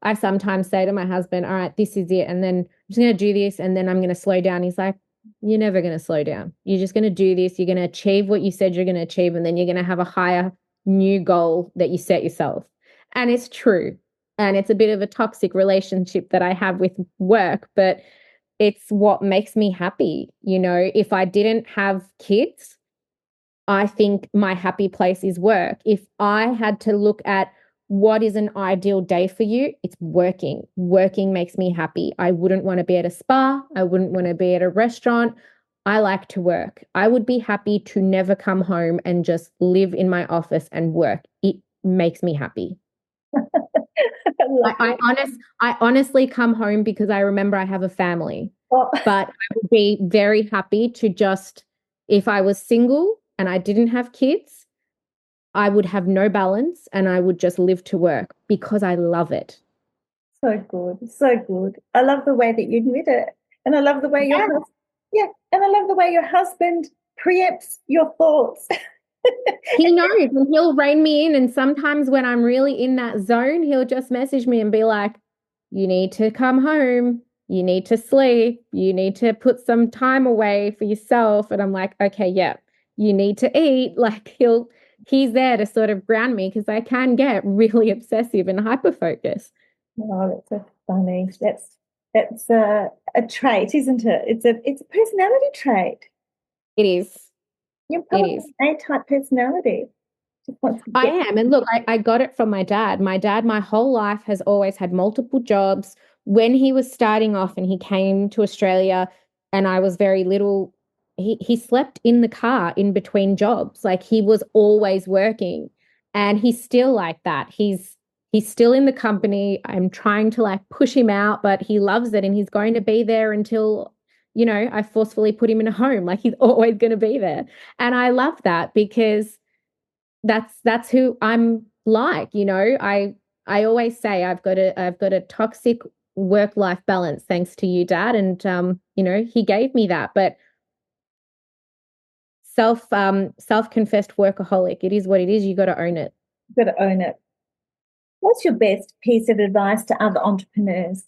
I sometimes say to my husband, all right, this is it. And then I'm just going to do this and then I'm going to slow down. He's like, you're never going to slow down. You're just going to do this. You're going to achieve what you said you're going to achieve. And then you're going to have a higher new goal that you set yourself. And it's true. And it's a bit of a toxic relationship that I have with work, but it's what makes me happy. If I didn't have kids, I think my happy place is work. If I had to look at what is an ideal day for you, it's working. Working makes me happy. I wouldn't want to be at a spa. I wouldn't want to be at a restaurant. I like to work. I would be happy to never come home and just live in my office and work. It makes me happy. I love it. I honestly come home because I remember I have a family. Oh, But I would be very happy to just, if I was single and I didn't have kids, I would have no balance and I would just live to work because I love it. so good, so good. I love the way that you admit it, and I love the way your Yeah. husband, yeah, and I love the way your husband preempts your thoughts. He knows and he'll rein me in. And sometimes when I'm really in that zone, he'll just message me and be like, you need to come home. You need to sleep. You need to put some time away for yourself. And I'm like, okay, yeah, you need to eat. Like he's there to sort of ground me, because I can get really obsessive and hyper focused. Oh, that's so funny. That's a trait, isn't it? It's a personality trait. It is. You're It probably is. an A-type personality. Just wants to I get. am. And look, I got it from my dad. My dad, my whole life, has always had multiple jobs. When he was starting off and he came to Australia and I was very little, he slept in the car in between jobs. Like, he was always working. And he's still like that. He's still in the company. I'm trying to like push him out, but he loves it and he's going to be there until, I forcefully put him in a home. Like, he's always going to be there. And I love that, because that's who I'm like. I always say I've got a toxic work-life balance thanks to you, Dad. And he gave me that. But self-confessed workaholic, it is what it is. You got to own it. You've got to own it. What's your best piece of advice to other entrepreneurs?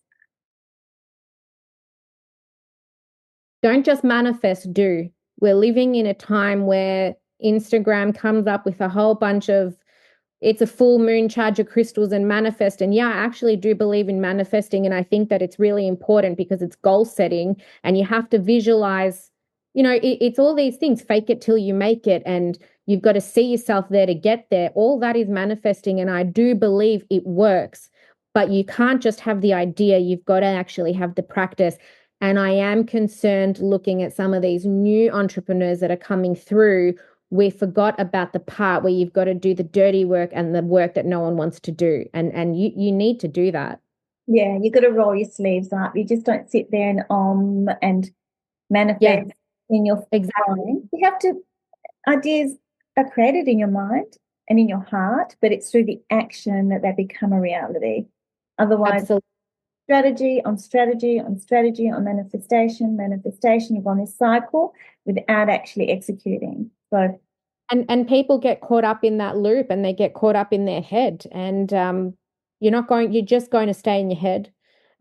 Don't just manifest, do. We're living in a time where Instagram comes up with a whole bunch of, it's a full moon, charge your crystals and manifest. And yeah, I actually do believe in manifesting. And I think that it's really important because it's goal setting and you have to visualize, it's all these things, fake it till you make it. And you've got to see yourself there to get there. All that is manifesting. And I do believe it works, but you can't just have the idea. You've got to actually have the practice. And I am concerned looking at some of these new entrepreneurs that are coming through. We forgot about the part where you've got to do the dirty work and the work that no one wants to do. And you need to do that. Yeah, you've got to roll your sleeves up. You just don't sit there and Yeah, manifest in your exactly. phone. You have to ideas. are created in your mind and in your heart, but it's through the action that they become a reality. Otherwise, Absolutely. strategy on strategy on strategy on manifestation, manifestation, you've on this cycle without actually executing. So And people get caught up in that loop and they get caught up in their head. And you're just going to stay in your head.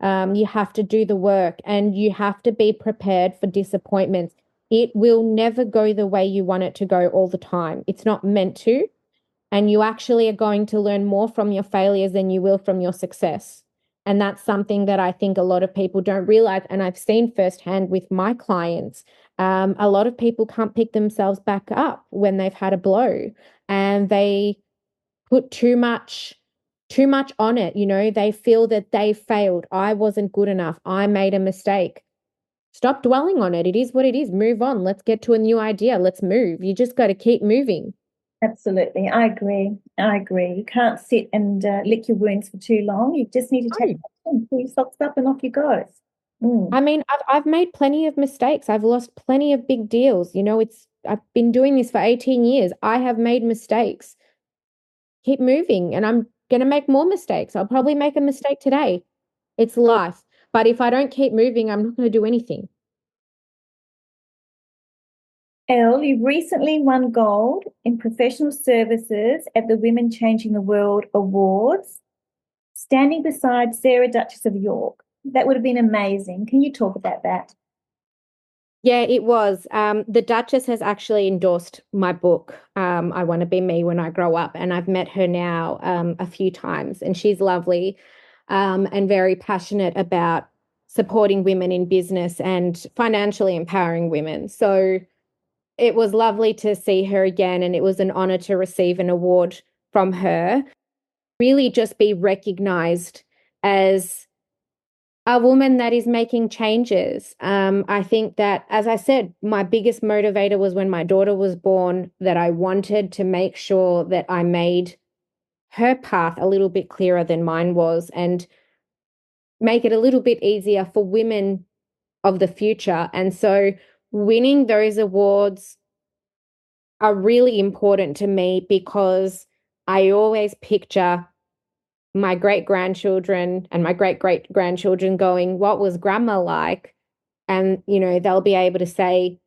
You have to do the work and you have to be prepared for disappointments. It will never go the way you want it to go all the time. It's not meant to. And you actually are going to learn more from your failures than you will from your success. And that's something that I think a lot of people don't realize. And I've seen firsthand with my clients. A lot of people can't pick themselves back up when they've had a blow and they put too much on it. They feel that they failed. I wasn't good enough. I made a mistake. Stop dwelling on it. It is what it is. Move on. Let's get to a new idea. Let's move. You just got to keep moving. absolutely, I agree. I agree. You can't sit and lick your wounds for too long. You just need to take action, pull your socks up, and off you go. Mm, I mean, I've made plenty of mistakes. I've lost plenty of big deals. I've been doing this for 18 years. I have made mistakes. Keep moving, and I'm going to make more mistakes. I'll probably make a mistake today. It's life. But if I don't keep moving, I'm not going to do anything. Elle, you've recently won gold in professional services at the Women Changing the World Awards, standing beside Sarah, Duchess of York. That would have been amazing. Can you talk about that? Yeah, it was. The Duchess has actually endorsed my book, I Want to Be Me When I Grow Up. And I've met her now a few times, and she's lovely and very passionate about supporting women in business and financially empowering women. So it was lovely to see her again, and it was an honor to receive an award from her. Really just be recognized as a woman that is making changes. I think that, as I said, my biggest motivator was when my daughter was born, that I wanted to make sure that I made her path a little bit clearer than mine was and make it a little bit easier for women of the future. And so winning those awards are really important to me because I always picture my great grandchildren and my great great grandchildren going, "What was grandma like?" And, they'll be able to say,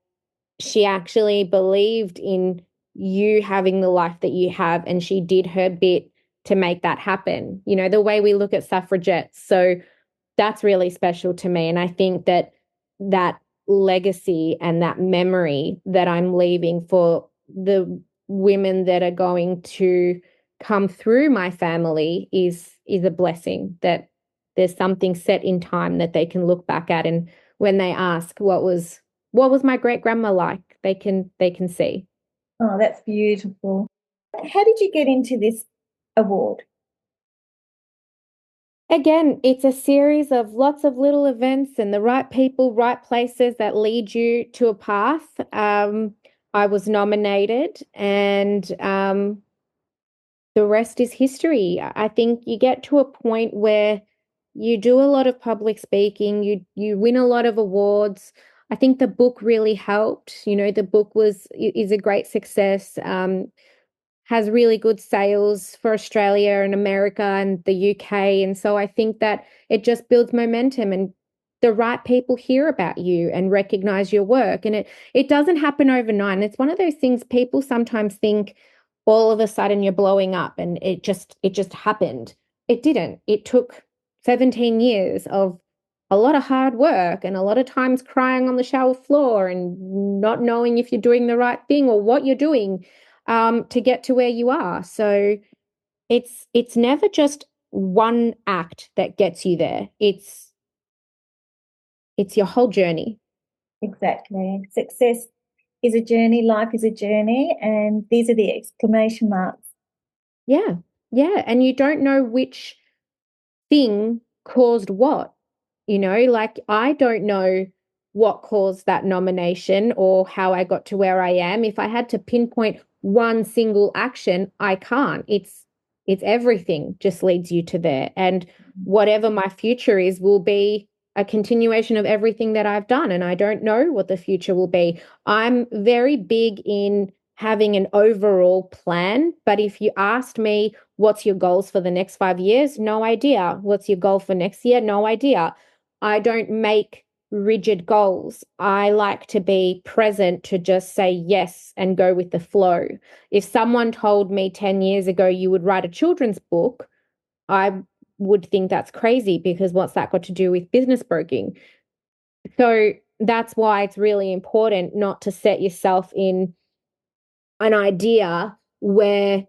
"She actually believed in you having the life that you have, and she did her bit to make that happen." The way we look at suffragettes. So that's really special to me. And I think that that legacy and that memory that I'm leaving for the women that are going to come through my family is a blessing, that there's something set in time that they can look back at, and when they ask what was my great grandma like, they can see. Oh, that's beautiful. How did you get into this award? Again, it's a series of lots of little events and the right people, right places that lead you to a path. I was nominated, and the rest is history. I think you get to a point where you do a lot of public speaking, you win a lot of awards. I think the book really helped. The book is a great success. Has really good sales for Australia and America and the UK. And so I think that it just builds momentum, and the right people hear about you and recognize your work. And it doesn't happen overnight. And it's one of those things people sometimes think all of a sudden you're blowing up and it just happened. It didn't. It took 17 years of a lot of hard work and a lot of times crying on the shower floor and not knowing if you're doing the right thing or what you're doing to get to where you are. So it's never just one act that gets you there. It's your whole journey. Exactly. Success is a journey, life is a journey, and these are the exclamation marks. Yeah. Yeah. And you don't know which thing caused what. Like I don't know what caused that nomination or how I got to where I am. If I had to pinpoint one single action, I can't. It's everything just leads you to there. And whatever my future is will be a continuation of everything that I've done. And I don't know what the future will be. I'm very big in having an overall plan. But if you asked me, what's your goals for the next 5 years? No idea. What's your goal for next year? No idea. I don't make rigid goals. I like to be present to just say yes and go with the flow. If someone told me 10 years ago you would write a children's book, I would think that's crazy because what's that got to do with business broking? So that's why it's really important not to set yourself in an idea where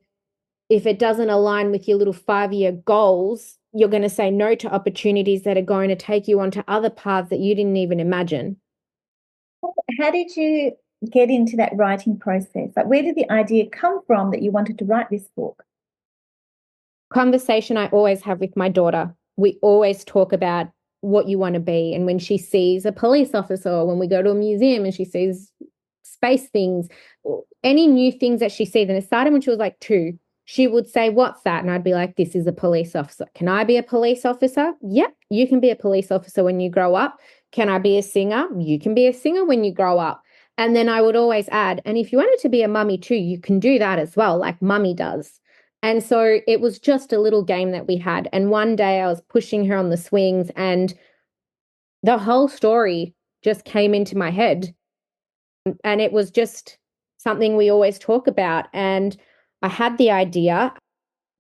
if it doesn't align with your little 5 year goals, you're going to say no to opportunities that are going to take you onto other paths that you didn't even imagine. How did you get into that writing process? Like, where did the idea come from that you wanted to write this book? Conversation I always have with my daughter. We always talk about what you want to be. And when she sees a police officer, or when we go to a museum and she sees space things, or any new things that she sees, and it started when she was like 2, she would say, "What's that?" And I'd be like, "This is a police officer." "Can I be a police officer?" "Yep, you can be a police officer when you grow up." "Can I be a singer?" "You can be a singer when you grow up." And then I would always add, "And if you wanted to be a mummy too, you can do that as well, like mummy does." And so it was just a little game that we had. And one day I was pushing her on the swings and the whole story just came into my head. And it was just something we always talk about. And I had the idea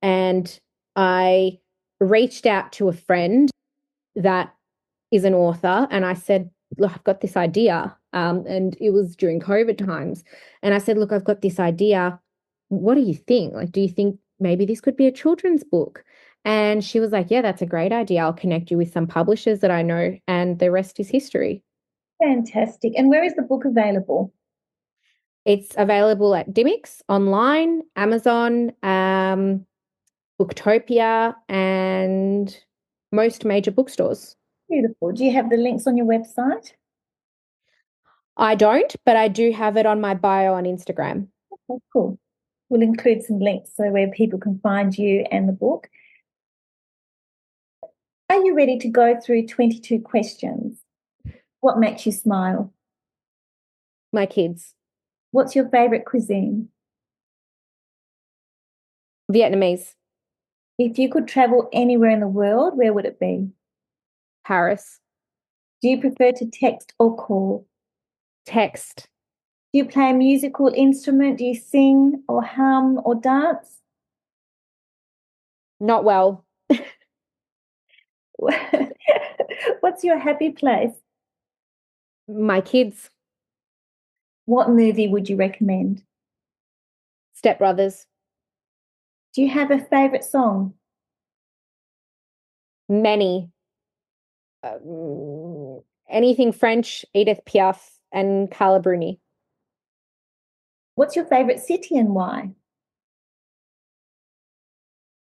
and I reached out to a friend that is an author and I said, "Look, I've got this idea." And it was during COVID times. And I said, "Look, I've got this idea. What do you think? Like, do you think maybe this could be a children's book?" And she was like, "Yeah, that's a great idea. I'll connect you with some publishers that I know." And the rest is history. Fantastic. And where is the book available? It's available at Dimmicks online, Amazon, Booktopia, and most major bookstores. Beautiful. Do you have the links on your website? I don't, but I do have it on my bio on Instagram. Oh, cool. We'll include some links so where people can find you and the book. Are you ready to go through 22 questions? What makes you smile? My kids, What's your favorite cuisine? Vietnamese, If you could travel anywhere in the world, where would it be? Paris, Do you prefer to text or call? text, Do you play a musical instrument? Do you sing or hum or dance? not well, What's your happy place? my kids, What movie would you recommend? stepbrothers, Do you have a favorite song? many, anything French, Edith Piaf and Carla Bruni. What's your favorite city and why?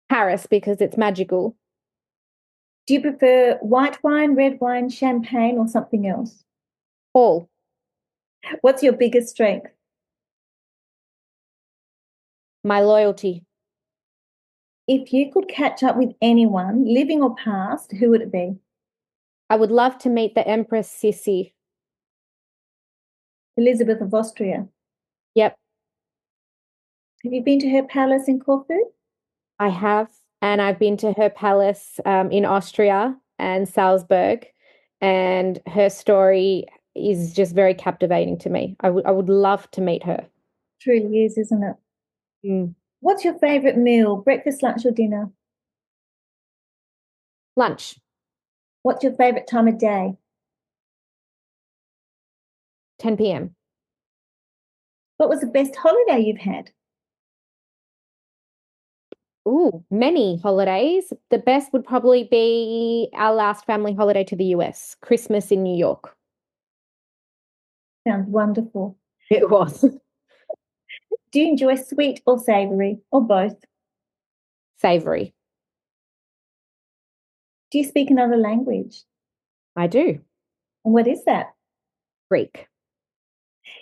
Paris because it's magical. Do you prefer white wine, red wine, champagne, or something else? All, What's your biggest strength? my loyalty. If you could catch up with anyone, living or past, who would it be? I would love to meet the Empress Sissi. Elizabeth of Austria. Yep, Have you been to her palace in Corfu? I have. And I've been to her palace in Austria and Salzburg. And her story is just very captivating to me. I would love to meet her. Truly is, isn't it? Mm. What's your favorite meal? Breakfast, lunch, or dinner? Lunch, What's your favorite time of day? 10 p.m. What was the best holiday you've had? Ooh, many holidays. The best would probably be our last family holiday to the US, Christmas in New York. Sounds wonderful. It was. Do you enjoy sweet or savory or both? Savory. Do you speak another language? I do. And what is that? Greek.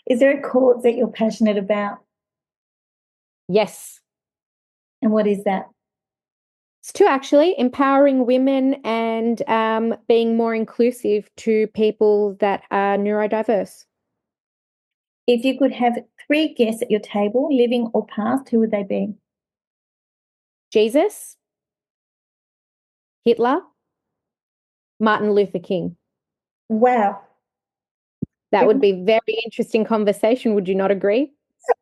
Is there a cause that you're passionate about? Yes. And what is that? It's two actually, empowering women and being more inclusive to people that are neurodiverse. If you could have 3 guests at your table, living or past, who would they be? Jesus, Hitler, Martin Luther King. Wow. That would be a very interesting conversation. Would you not agree?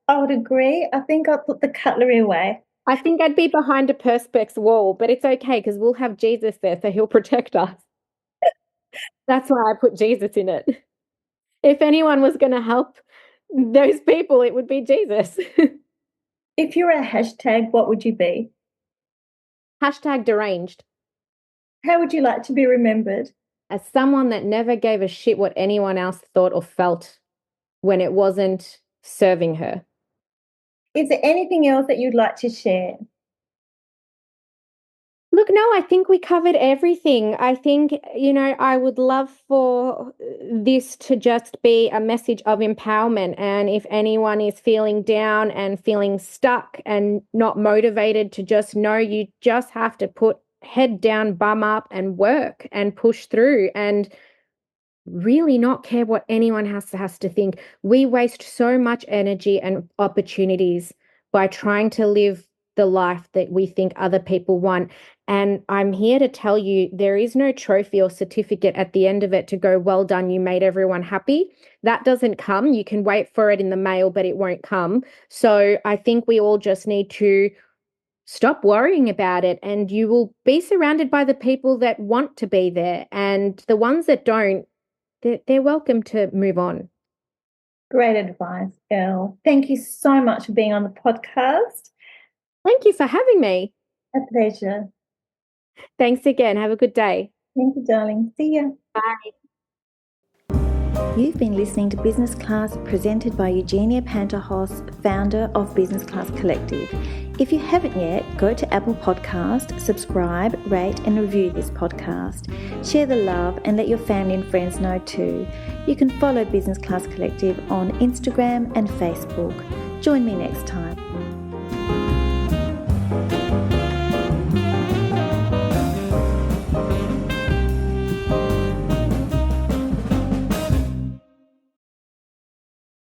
I would agree. I think I'll put the cutlery away. I think I'd be behind a Perspex wall, but it's okay because we'll have Jesus there, so he'll protect us. That's why I put Jesus in it. If anyone was going to help those people, it would be Jesus. If you're a hashtag, what would you be? Hashtag deranged. How would you like to be remembered? As someone that never gave a shit what anyone else thought or felt when it wasn't serving her. Is there anything else that you'd like to share? Look, no, I think we covered everything. I think, I would love for this to just be a message of empowerment. And if anyone is feeling down and feeling stuck and not motivated, to just know you just have to put head down, bum up, and work and push through and really not care what anyone has to think. We waste so much energy and opportunities by trying to live the life that we think other people want. And I'm here to tell you, there is no trophy or certificate at the end of it to go, well done, you made everyone happy. That doesn't come. You can wait for it in the mail, but it won't come. So I think we all just need to stop worrying about it, and you will be surrounded by the people that want to be there. And the ones that don't, they're welcome to move on. Great advice, Elle. Thank you so much for being on the podcast. Thank you for having me. A pleasure. Thanks again. Have a good day. Thank you, darling. See ya. Bye. You've been listening to Business Class, presented by Eugenia Panterhos, founder of Business Class Collective. If you haven't yet, go to Apple Podcast, subscribe, rate and review this podcast. Share the love and let your family and friends know too. You can follow Business Class Collective on Instagram and Facebook. Join me next time.